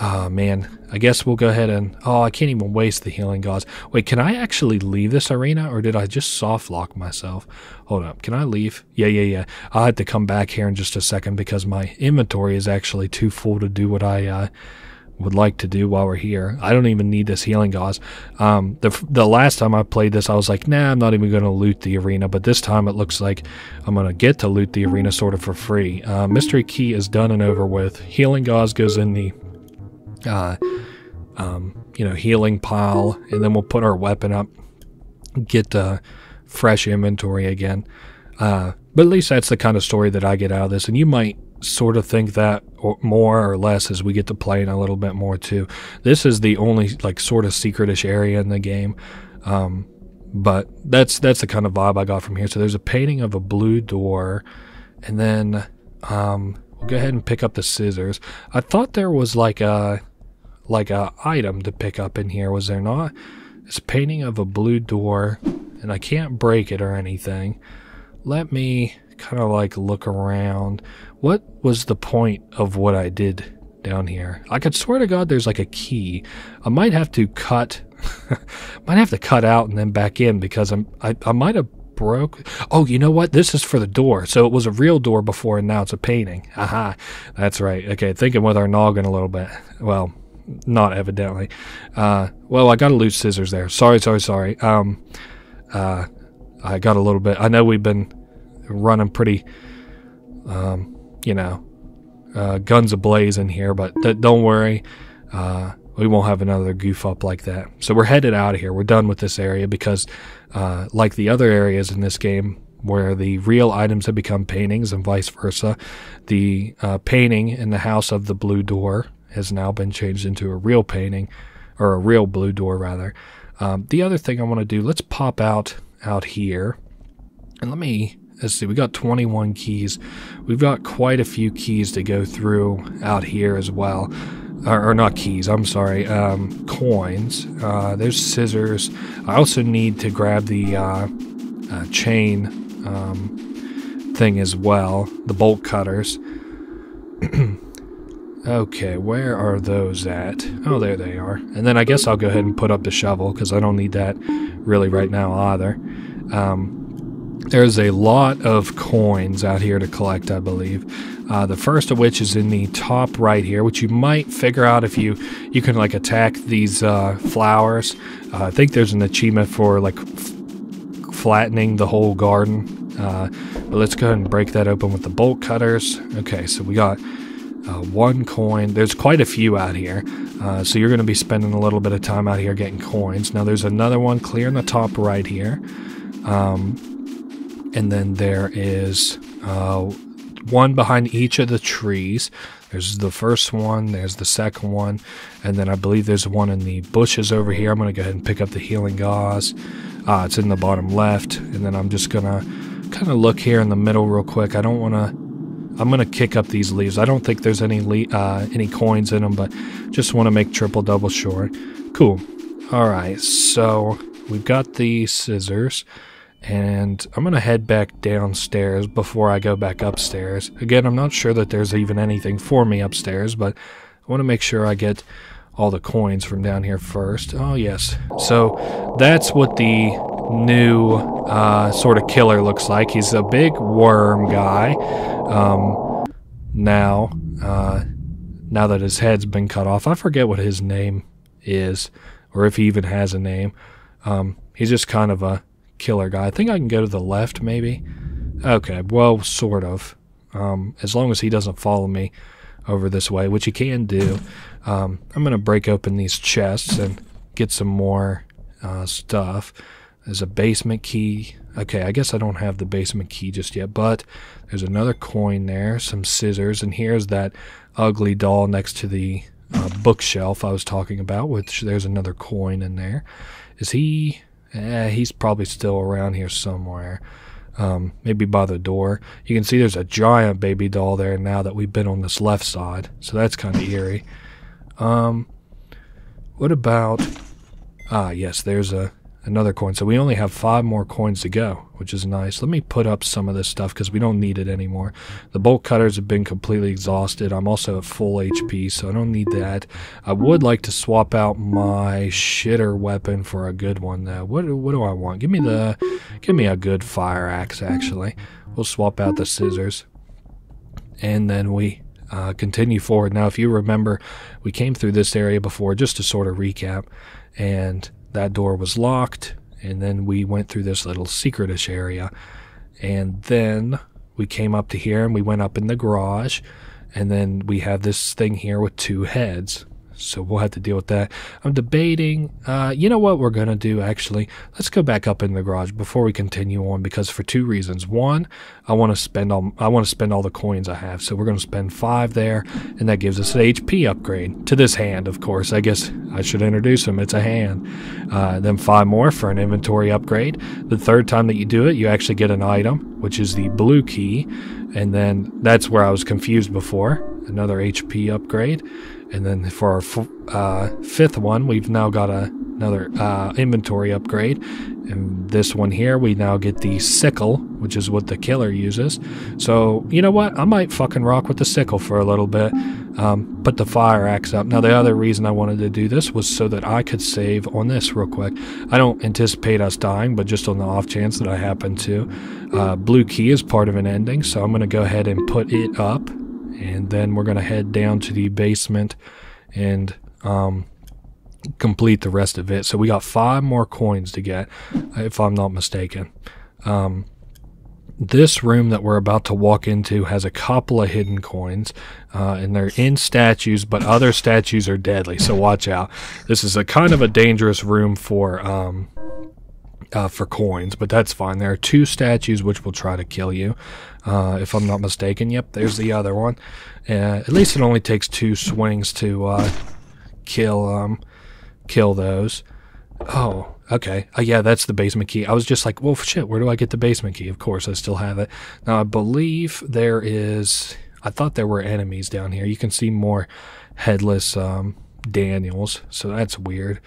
oh man, I guess we'll go ahead and, oh, I can't even waste the healing gauze. Wait, can I actually leave this arena, or did I just soft lock myself? Hold up, can I leave? Yeah, I'll have to come back here in just a second because my inventory is actually too full to do what I would like to do while we're here. I don't even need this healing gauze. The last time I played this, I was like, nah, I'm not even going to loot the arena, but this time it looks like I'm going to get to loot the arena sort of for free. Mystery key is done and over with. Healing gauze goes in the healing pile, and then we'll put our weapon up, get fresh inventory again. But at least that's the kind of story that I get out of this, and you might sort of think that or more or less as we get to playing a little bit more too. This is the only like sort of secretish area in the game, but that's the kind of vibe I got from here. So there's a painting of a blue door, and then we'll go ahead and pick up the scissors. I thought there was like a item to pick up in here, was there not? It's a painting of a blue door, and I can't break it or anything. Let me kind of like look around. What was the point of what I did down here? I could swear to God there's like a key. I might have to cut out and then back in, because I might have broke. Oh, you know what? This is for the door. So it was a real door before, and now it's a painting. Aha. That's right. Okay, thinking with our noggin a little bit. Well, not evidently. Well, I got to lose scissors there. Sorry. I got a little bit. I know we've been running pretty, guns ablaze in here, but don't worry. We won't have another goof up like that. So we're headed out of here. We're done with this area because, like the other areas in this game where the real items have become paintings and vice versa, the painting in the house of the blue door has now been changed into a real painting, or a real blue door rather. The other thing I want to do, let's pop out here, and let's see, we got 21 keys. We've got quite a few keys to go through out here as well. Or not keys, I'm sorry, coins. There's scissors. I also need to grab the chain thing as well, the bolt cutters. Okay, where are those at? Oh, there they are. And then I guess I'll go ahead and put up the shovel, because I don't need that really right now either. There's a lot of coins out here to collect, I believe. The first of which is in the top right here, which you might figure out if you can like attack these flowers. I think there's an achievement for like flattening the whole garden. But let's go ahead and break that open with the bolt cutters. Okay, so we got 1 coin. There's quite a few out here, so you're going to be spending a little bit of time out here getting coins. Now there's another one clear in the top right here, and then there is one behind each of the trees. There's the first one, there's the second one, and then I believe there's one in the bushes over here. I'm going to go ahead and pick up the healing gauze. It's in the bottom left, and then I'm just going to kind of look here in the middle real quick. I don't want to I'm gonna kick up these leaves. I don't think there's any coins in them, but just want to make double sure. Cool. All right, so we've got the scissors, and I'm gonna head back downstairs before I go back upstairs. Again, I'm not sure that there's even anything for me upstairs, but I want to make sure I get all the coins from down here first. Oh yes, so that's what the new sort of killer looks like. He's a big worm guy. Now that his head's been cut off, I forget what his name is, or if he even has a name. He's just kind of a killer guy. I think I can go to the left, maybe. Okay, well, sort of. As long as he doesn't follow me over this way, which he can do. I'm going to break open these chests and get some more stuff. There's a basement key. Okay, I guess I don't have the basement key just yet, but there's another coin there, some scissors, and here's that ugly doll next to the bookshelf I was talking about, which there's another coin in there. Is he... he's probably still around here somewhere. Maybe by the door. You can see there's a giant baby doll there now that we've been on this left side, so that's kind of eerie. What about... yes, there's another coin. So we only have 5 more coins to go, which is nice. Let me put up some of this stuff because we don't need it anymore. The bolt cutters have been completely exhausted. I'm also at full HP, so I don't need that. I would like to swap out my shitter weapon for a good one, though. What do I want? Give me a good fire axe, actually. We'll swap out the scissors. And then we continue forward. Now, if you remember, we came through this area before, just to sort of recap, and that door was locked, and then we went through this little secretish area, and then we came up to here, and we went up in the garage, and then we have this thing here with 2 heads. So we'll have to deal with that. I'm debating, you know what we're going to do, actually? Let's go back up in the garage before we continue on, because for 2 reasons. One, I want to spend all the coins I have, so we're going to spend 5 there, and that gives us an HP upgrade to this hand, of course. I guess I should introduce him. It's a hand. Then 5 more for an inventory upgrade. The third time that you do it, you actually get an item, which is the blue key, and then that's where I was confused before. Another HP upgrade. And then for our 5th one, we've now got another inventory upgrade. And this one here, we now get the sickle, which is what the killer uses. So, you know what? I might fucking rock with the sickle for a little bit. Put the fire axe up. Now, the other reason I wanted to do this was so that I could save on this real quick. I don't anticipate us dying, but just on the off chance that I happen to. Blue key is part of an ending, so I'm going to go ahead and put it up. And then we're going to head down to the basement and complete the rest of it. So we got 5 more coins to get, if I'm not mistaken. This room that we're about to walk into has a couple of hidden coins, and they're in statues, but other statues are deadly, so watch out. This is a kind of a dangerous room for coins, but that's fine. There are 2 statues which will try to kill you, if I'm not mistaken. Yep, there's the other one. At least it only takes 2 swings to kill those. Oh, okay. Yeah, that's the basement key. I was just like, well, shit, where do I get the basement key? Of course, I still have it. Now, I believe there is... I thought there were enemies down here. You can see more headless Daniels, so that's weird.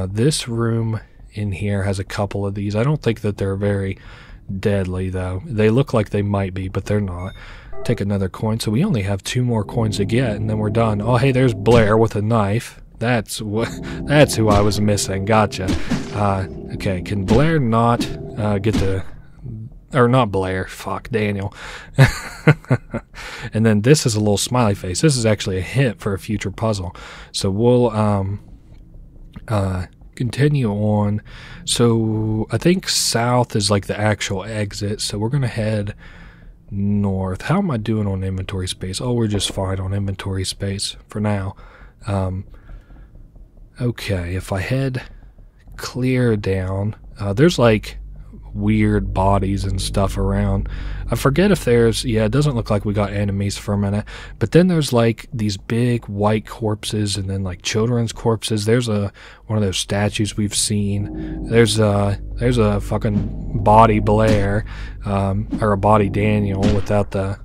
This room in here has a couple of these. I don't think that they're very deadly, though. They look like they might be, but they're not. Take another coin. So we only have 2 more coins to get, and then we're done. Oh, hey, there's Blair with a knife. That's who I was missing. Gotcha. Okay, can Blair not get the... Or not Blair. Fuck, Daniel. And then this is a little smiley face. This is actually a hint for a future puzzle. So we'll continue on. So I think south is like the actual exit. So we're going to head north. How am I doing on inventory space? Oh, we're just fine on inventory space for now. Okay, if I head clear down, there's like weird bodies and stuff around. I forget if there's... Yeah, it doesn't look like we got enemies for a minute. But then there's like these big white corpses and then like children's corpses. There's one of those statues we've seen. There's a fucking body Blair, or a body Daniel without the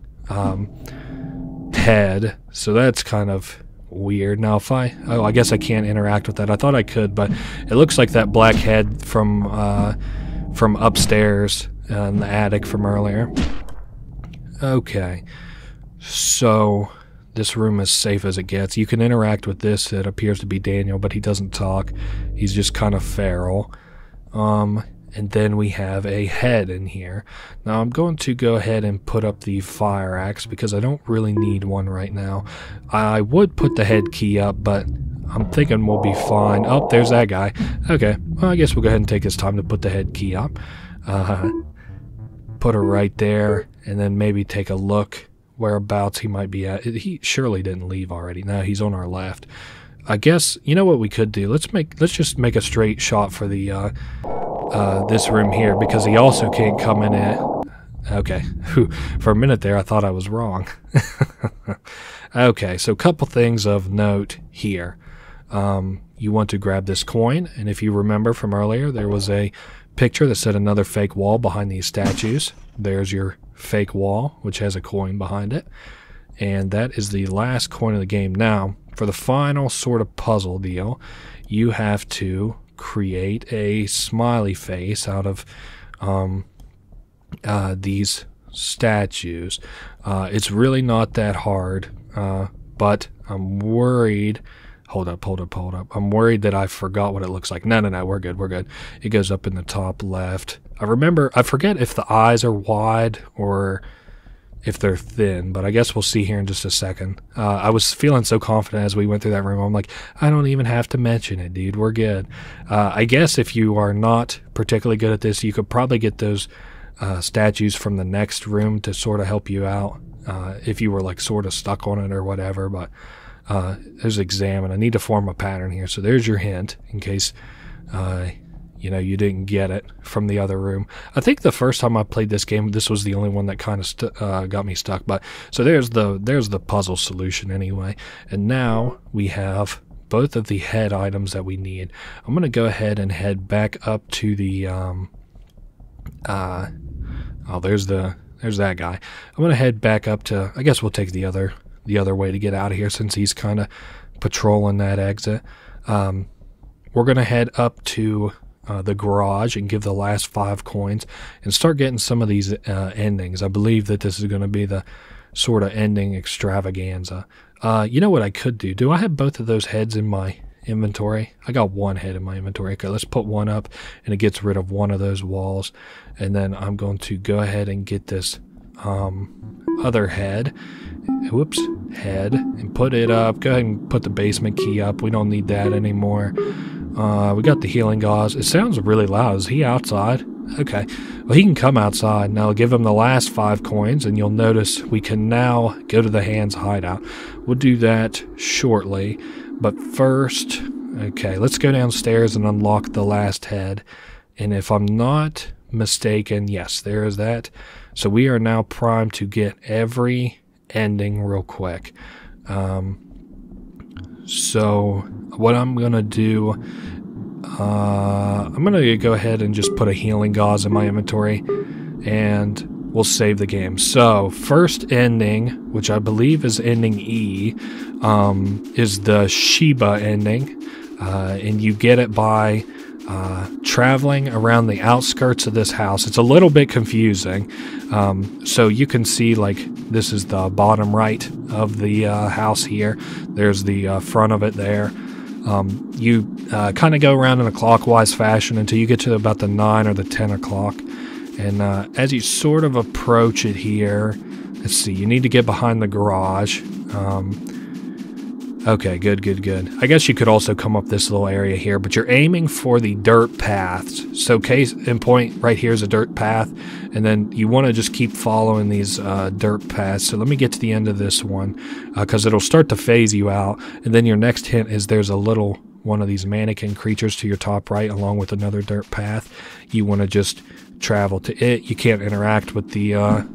head, so that's kind of weird. Now if I guess I can't interact with that. I thought I could, but it looks like that black head from upstairs in the attic from earlier. Okay, so this room is safe as it gets. You can interact with this. It appears to be Daniel, but he doesn't talk. He's just kind of feral. And then we have a head in here. Now I'm going to go ahead and put up the fire axe because I don't really need one right now. I would put the head key up, but I'm thinking we'll be fine. Oh, there's that guy. Okay, well, I guess we'll go ahead and take his time to put the head key up. Put her right there, and then maybe take a look whereabouts he might be at. He surely didn't leave already. No, he's on our left. I guess, you know what we could do? Let's just make a straight shot for the this room here, because he also can't come in it. Okay, for a minute there I thought I was wrong. Okay, so a couple things of note here. You want to grab this coin, and if you remember from earlier, there was a picture that said another fake wall behind these statues. There's your fake wall, which has a coin behind it, and that is the last coin of the game. Now, for the final sort of puzzle deal, you have to create a smiley face out of these statues. It's really not that hard, but I'm worried. Hold up. I'm worried that I forgot what it looks like. No, we're good. It goes up in the top left. I forget if the eyes are wide or if they're thin, but I guess we'll see here in just a second. I was feeling so confident as we went through that room. I'm like, I don't even have to mention it, dude. We're good. I guess if you are not particularly good at this, you could probably get those statues from the next room to sort of help you out if you were like sort of stuck on it or whatever. But there's examine. I need to form a pattern here. So there's your hint in case you didn't get it from the other room. I think the first time I played this game, this was the only one that kind of got me stuck. But so there's the puzzle solution anyway. And now we have both of the head items that we need. I'm going to go ahead and head back up to the there's that guy. I'm going to head back up to, I guess we'll take the other way to get out of here since he's kind of patrolling that exit. We're going to head up to the garage and give the last 5 coins and start getting some of these endings. I believe that this is going to be the sort of ending extravaganza. You know what I could do? Do I have both of those heads in my inventory? I got one head in my inventory. Okay, let's put one up and it gets rid of one of those walls. And then I'm going to go ahead and get this other head. Whoops, head, and put it up. Go ahead and put the basement key up. We don't need that anymore. We got the healing gauze. It sounds really loud. Is he outside? Okay. Well, he can come outside. Now I'll give him the last 5 coins, and you'll notice we can now go to the Hands hideout. We'll do that shortly. But first, okay, let's go downstairs and unlock the last head. And if I'm not mistaken, yes, there is that. So we are now primed to get every ending real quick. So what I'm gonna do, I'm gonna go ahead and just put a healing gauze in my inventory and we'll save the game. So first ending, which I believe is ending E, is the Sheba ending, and you get it by traveling around the outskirts of this house. It's a little bit confusing. So you can see, like, this is the bottom right of the house here. There's the front of it there. You kind of go around in a clockwise fashion until you get to about the 9 or the 10 o'clock. And as you sort of approach it here, let's see, you need to get behind the garage. Okay, good. I guess you could also come up this little area here, but you're aiming for the dirt paths. So case in point, right here is a dirt path, and then you want to just keep following these dirt paths. So let me get to the end of this one, because it'll start to phase you out. And then your next hint is there's a little one of these mannequin creatures to your top right, along with another dirt path. You want to just travel to it. You can't interact with the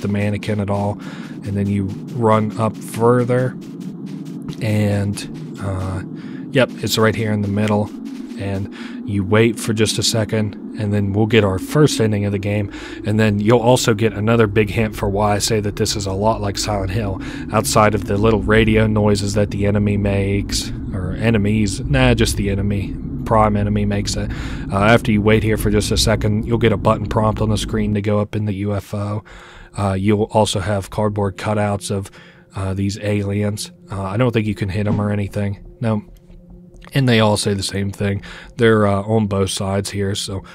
mannequin at all. And then you run up further. And yep, it's right here in the middle, and you wait for just a second, and then we'll get our first ending of the game, and then you'll also get another big hint for why I say that this is a lot like Silent Hill, outside of the little radio noises that the enemy makes, or enemies, just the enemy. Prime enemy makes it. After you wait here for just a second, you'll get a button prompt on the screen to go up in the UFO. You'll also have cardboard cutouts of these aliens. I don't think you can hit them or anything. No. And they all say the same thing. They're on both sides here, so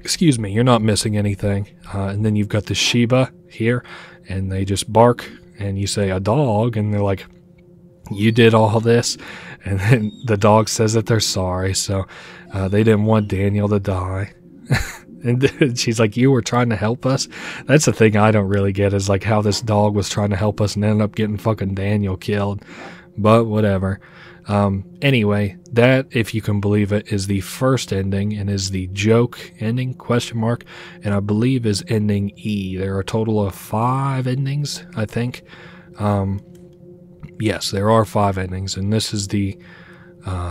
excuse me, you're not missing anything. And then you've got the Shiba here, and they just bark, and you say a dog, and they're like, you did all this. And then the dog says that they're sorry, so they didn't want Daniel to die. And she's like, you were trying to help us? That's the thing I don't really get, is like how this dog was trying to help us and ended up getting fucking Daniel killed. But whatever. Anyway, that, if you can believe it, is the first ending and is the joke ending, question mark, and I believe is ending E. There are a total of 5 endings, I think. Yes, there are 5 endings, and this is the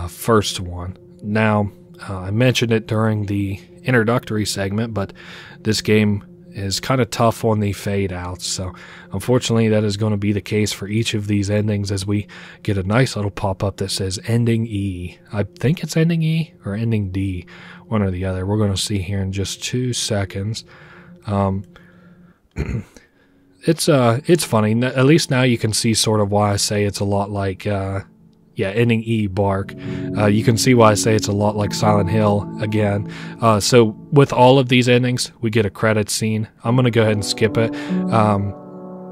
first one. Now, I mentioned it during the introductory segment, but this game is kind of tough on the fade outs, so unfortunately that is going to be the case for each of these endings, as we get a nice little pop-up that says ending E. I think it's ending E or ending D, one or the other. We're going to see here in just 2 seconds. It's funny. At least now you can see sort of why I say it's a lot like ending E, bark. You can see why I say it's a lot like Silent Hill again. So with all of these endings, we get a credit scene. I'm going to go ahead and skip it.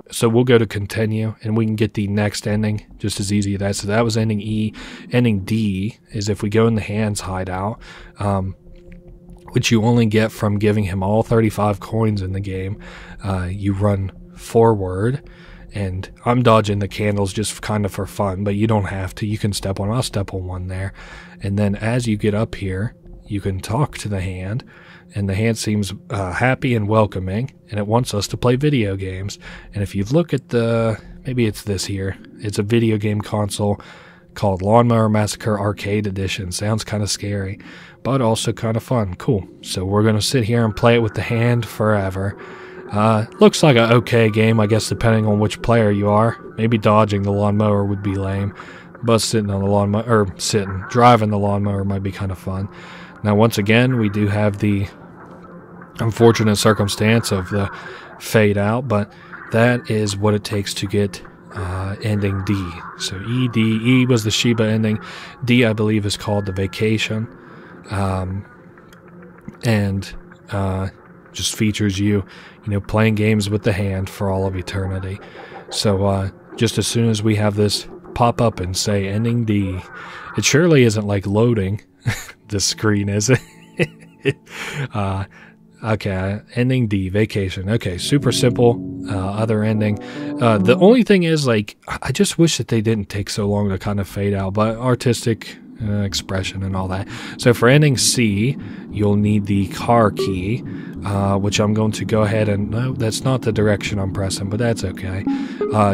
So we'll go to continue, and we can get the next ending just as easy as that. So that was ending E. Ending D is if we go in the Hands hideout, which you only get from giving him all 35 coins in the game. You run forward, and I'm dodging the candles just kind of for fun, but you don't have to. You can step on. I'll step on one there, and then as you get up here, you can talk to the hand, and the hand seems happy and welcoming, and it wants us to play video games. And if you look at maybe it's this here, it's a video game console called Lawnmower Massacre Arcade Edition. Sounds kind of scary, but also kind of fun. Cool. So we're going to sit here and play it with the hand forever. Looks like an okay game, I guess, depending on which player you are. Maybe dodging the lawnmower would be lame, but sitting on the lawnmower, or driving the lawnmower might be kind of fun. Now, once again, we do have the unfortunate circumstance of the fade out, but that is what it takes to get ending D. So E, D. E was the Shiba ending. D, I believe, is called the Vacation. And just features you playing games with the hand for all of eternity. So just as soon as we have this pop up and say ending D, it surely isn't like loading the screen, is it? Okay, ending D, Vacation. Okay, super simple. Other ending. The only thing is, like, I just wish that they didn't take so long to kind of fade out, but artistic expression and all that. So for ending C, you'll need the car key, which I'm going to go ahead and, no, that's not the direction I'm pressing, but that's okay.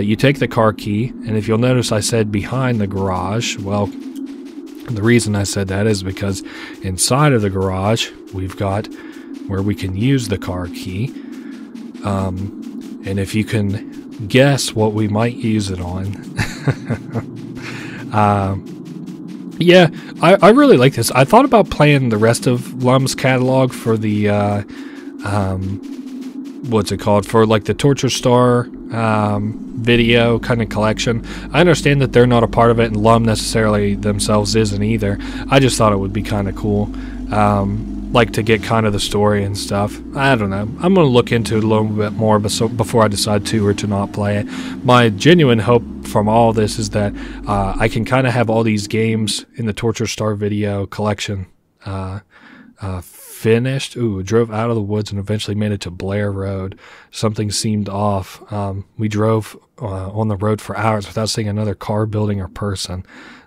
You take the car key, and if you'll notice I said behind the garage. Well, the reason I said that is because inside of the garage we've got where we can use the car key, and if you can guess what we might use it on. Yeah, I really like this. I thought about playing the rest of Lum's catalog for the, what's it called? For like the Torture Star video kind of collection. I understand that they're not a part of it, and Lum necessarily themselves isn't either. I just thought it would be kind of cool, like to get kind of the story and stuff. I don't know. I'm going to look into it a little bit more before I decide to or to not play it. My genuine hope from all this is that I can kind of have all these games in the Torture Star video collection finished. Ooh, drove out of the woods and eventually made it to Blair Road. Something seemed off. We drove on the road for hours without seeing another car, building, or person.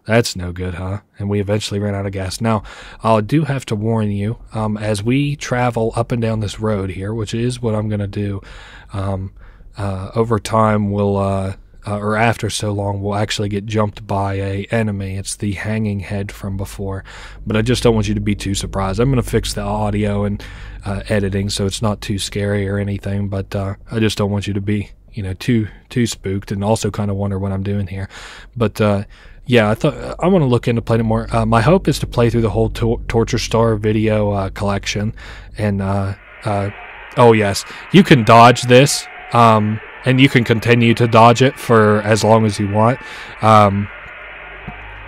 That's no good, huh? And we eventually ran out of gas. Now, I do have to warn you, as we travel up and down this road here, which is what I'm going to do, over time we'll or after so long, we'll actually get jumped by a enemy. It's the hanging head from before, but I just don't want you to be too surprised. I'm going to fix the audio and editing so it's not too scary or anything, but I just don't want you to be, you know, too spooked and also kind of wonder what I'm doing here. But yeah, I thought I want to look into playing it more. My hope is to play through the whole Torture Star video collection, and oh yes, you can dodge this, and you can continue to dodge it for as long as you want.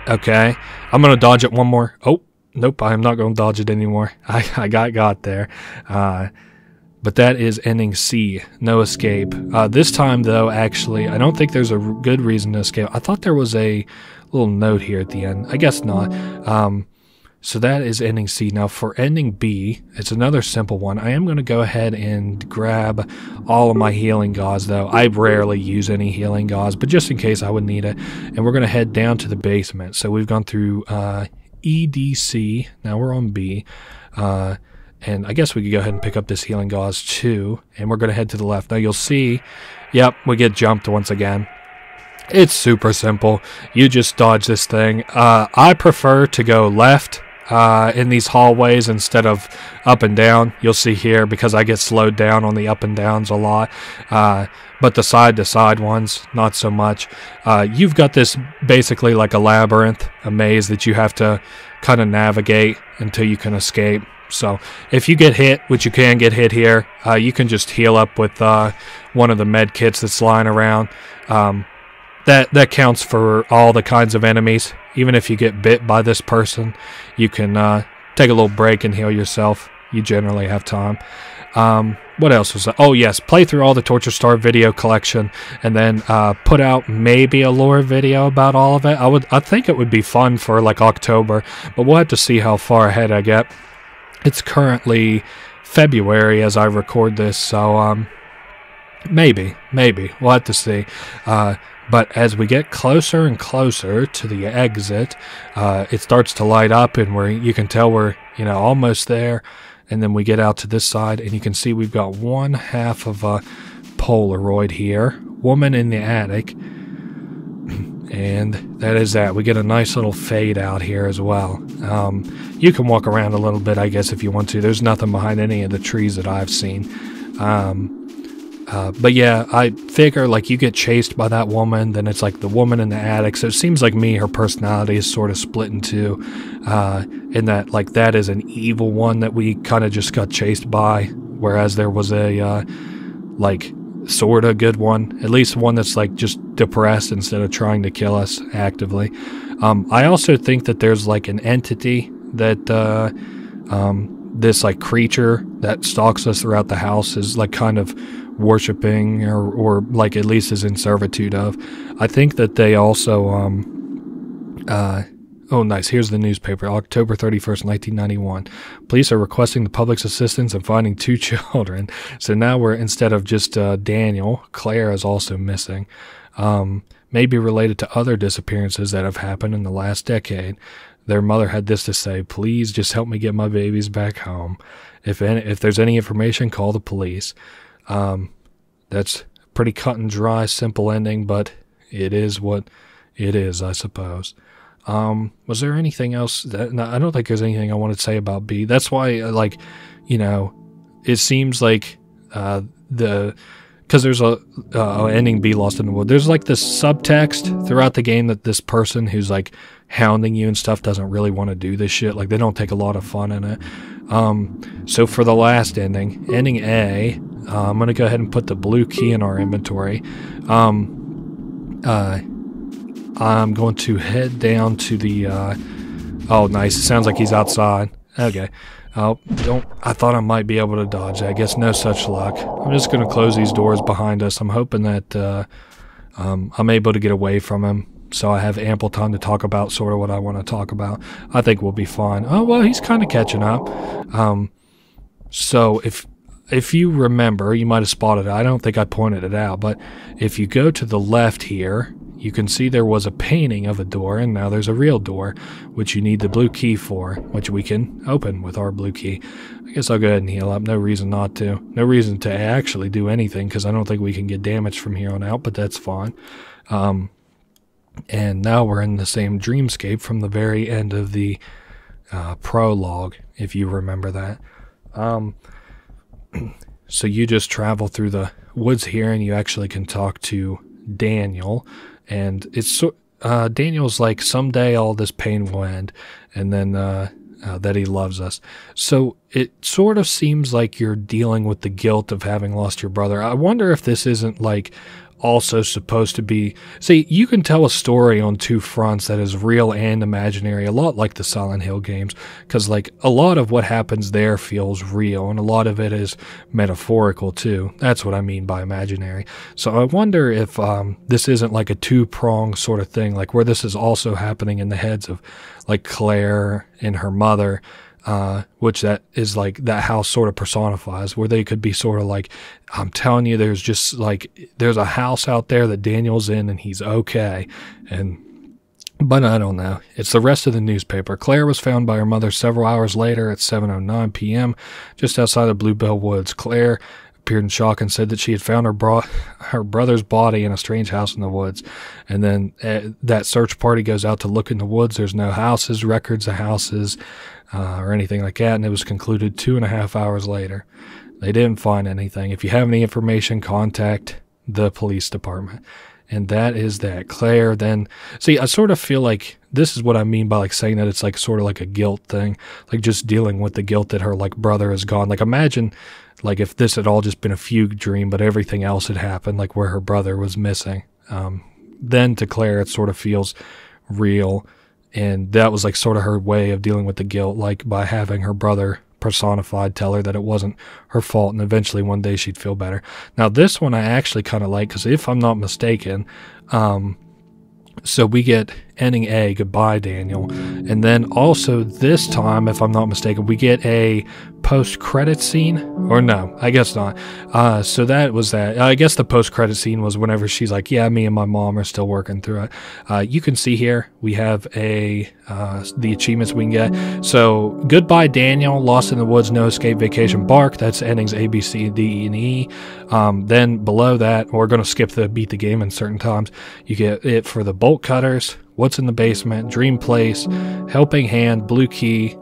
Okay, I'm gonna dodge it one more. Oh, nope, I'm not gonna dodge it anymore. I got there. But that is ending C, no escape. This time, though, actually, I don't think there's a good reason to escape. I thought there was a little note here at the end. I guess not. So that is ending C. Now, for ending B, it's another simple one. I am going to go ahead and grab all of my healing gauze, though. I rarely use any healing gauze, but just in case I would need it. And we're going to head down to the basement. So we've gone through EDC. Now we're on B. And I guess we could go ahead and pick up this healing gauze too. And we're going to head to the left. Now you'll see, yep, we get jumped once again. It's super simple. You just dodge this thing. I prefer to go left in these hallways instead of up and down. You'll see here because I get slowed down on the up and downs a lot. But the side-to-side ones, not so much. You've got this basically like a labyrinth, a maze that you have to kind of navigate until you can escape. So if you get hit, which you can get hit here, you can just heal up with one of the med kits that's lying around. That counts for all the kinds of enemies. Even if you get bit by this person, you can take a little break and heal yourself. You generally have time. What else was that? Oh yes, play through all the Torture Star video collection and then put out maybe a lore video about all of it. I think it would be fun for like October, but we'll have to see how far ahead I get. It's currently February as I record this, so maybe we'll have to see. But as we get closer and closer to the exit, it starts to light up, and you can tell we're almost there. And then we get out to this side, and you can see we've got one half of a Polaroid here, woman in the attic, and that is that. We get a nice little fade out here as well. You can walk around a little bit, I guess, if you want to. There's nothing behind any of the trees that I've seen. But yeah, I figure like you get chased by that woman, then it's like the woman in the attic. So it seems like her personality is sort of split in two, in that like that is an evil one that we kind of just got chased by, whereas there was a like sort of good one, at least one that's like just depressed instead of trying to kill us actively. I also think that there's like an entity that this like creature that stalks us throughout the house is like kind of worshipping or like at least is in servitude of. I think that they also oh nice, here's the newspaper, October 31st 1991. Police are requesting the public's assistance in finding 2 children. So now we're, instead of just Daniel, Claire is also missing. May be related to other disappearances that have happened in the last decade. Their mother had this to say: please just help me get my babies back home. If there's any information, call the police. That's pretty cut and dry, simple ending, but it is what it is, I suppose. Was there anything else? No, I don't think there's anything I want to say about B. That's why, it seems like because there's a ending B, Lost in the Wood. There's like this subtext throughout the game that this person who's like hounding you and stuff doesn't really want to do this shit. Like they don't take a lot of fun in it. So for the last ending A, I'm going to go ahead and put the blue key in our inventory. I'm going to head down to the, oh nice, it sounds like he's outside. Okay. I thought I might be able to dodge that. I guess no such luck. I'm just going to close these doors behind us. I'm hoping that, I'm able to get away from him, so I have ample time to talk about sort of what I want to talk about. I think we'll be fine. Oh, well, he's kind of catching up. So if you remember, you might have spotted it. I don't think I pointed it out, but if you go to the left here, you can see there was a painting of a door, and now there's a real door, which you need the blue key for, which we can open with our blue key. I guess I'll go ahead and heal up. No reason not to. No reason to actually do anything, because I don't think we can get damaged from here on out, but that's fine. And now we're in the same dreamscape from the very end of the prologue, if you remember that. So you just travel through the woods here, and you actually can talk to Daniel, and it's Daniel's like, someday all this pain will end, and then that he loves us. So it sort of seems like you're dealing with the guilt of having lost your brother. I wonder if this isn't like also supposed to be... See, you can tell a story on two fronts that is real and imaginary, a lot like the Silent Hill games, because like a lot of what happens there feels real, and a lot of it is metaphorical too. That's what I mean by imaginary. So I wonder if this isn't like a two-pronged sort of thing, like where this is also happening in the heads of like Claire and her mother, which that is like that house sort of personifies, where they could be sort of like, I'm telling you, there's just like, there's a house out there that Daniel's in and he's okay. But I don't know. It's the rest of the newspaper. Claire was found by her mother several hours later at 7:09 p.m. just outside of Bluebell Woods. Claire appeared in shock and said that she had found her brother's body in a strange house in the woods. And then that search party goes out to look in the woods. There's no houses, records of houses, or anything like that, and it was concluded 2.5 hours later. They didn't find anything. If you have any information, contact the police department. And that is that. Claire then... See, I sort of feel like this is what I mean by like saying that it's like sort of like a guilt thing. Like just dealing with the guilt that her like brother is gone. Like imagine like if this had all just been a fugue dream, but everything else had happened, like where her brother was missing. Then to Claire, it sort of feels real. And that was like sort of her way of dealing with the guilt, like by having her brother personified tell her that it wasn't her fault, and eventually one day she'd feel better. Now this one I actually kind of like, because if I'm not mistaken, so we get ending A, goodbye Daniel, and then also this time, if I'm not mistaken, we get a post-credit scene, or no, I guess not. So that was that. I guess the post-credit scene was whenever she's like, yeah, me and my mom are still working through it. You can see here, we have the achievements we can get. So, goodbye Daniel, lost in the woods, no escape, vacation, bark. That's endings A, B, C, D, E, and E. Then below that, we're going to skip the beat the game in certain times. You get it for the bolt cutters, what's in the basement, dream place, helping hand, blue key,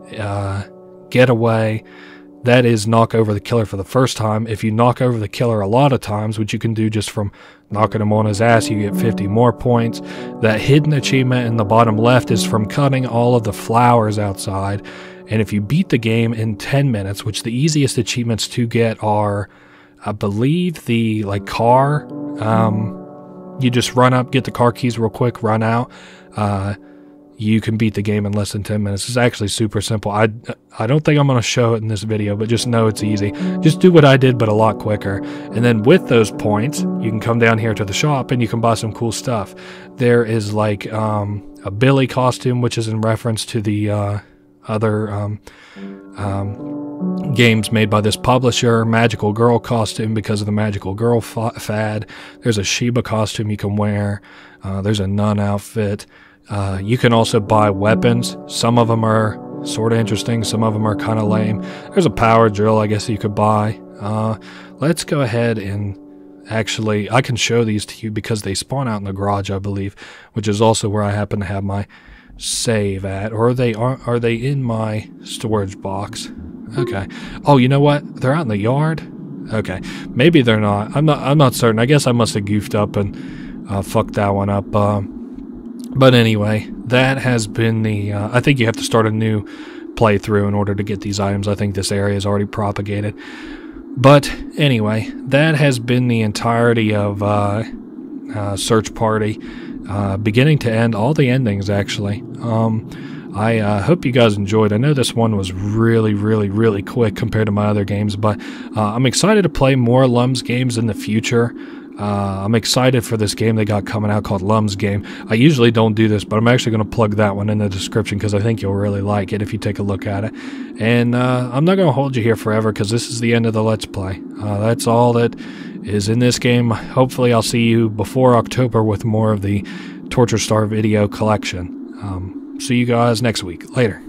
getaway. That is knock over the killer for the first time. If you knock over the killer a lot of times, which you can do just from knocking him on his ass, you get 50 more points. That hidden achievement in the bottom left is from cutting all of the flowers outside. And if you beat the game in 10 minutes, which the easiest achievements to get are, I believe, the like car. You just run up, get the car keys real quick, run out. You can beat the game in less than 10 minutes. It's actually super simple. I don't think I'm going to show it in this video, but just know it's easy. Just do what I did, but a lot quicker. And then with those points, you can come down here to the shop and you can buy some cool stuff. There is like a Billy costume, which is in reference to the other games made by this publisher. Magical Girl costume because of the Magical Girl fad. There's a Sheba costume you can wear. There's a nun outfit. You can also buy weapons. Some of them are sort of interesting. Some of them are kind of lame. There's a power drill, I guess, you could buy. Let's go ahead and actually, I can show these to you because they spawn out in the garage, I believe, which is also where I happen to have my save at. Or are they in my storage box? Okay. Oh, you know what? They're out in the yard? Okay. Maybe they're not. I'm not certain. I guess I must have goofed up and fucked that one up. But anyway, that has been the... I think you have to start a new playthrough in order to get these items. I think this area is already propagated. But anyway, that has been the entirety of Search Party. Beginning to end, all the endings actually. I hope you guys enjoyed. I know this one was really, really, really quick compared to my other games, but I'm excited to play more Lums games in the future. I'm excited for this game they got coming out called Lums Game. I usually don't do this, but I'm actually going to plug that one in the description because I think you'll really like it if you take a look at it. And I'm not going to hold you here forever because this is the end of the Let's Play. That's all that is in this game. Hopefully I'll see you before October with more of the Torture Star video collection. See you guys next week. Later.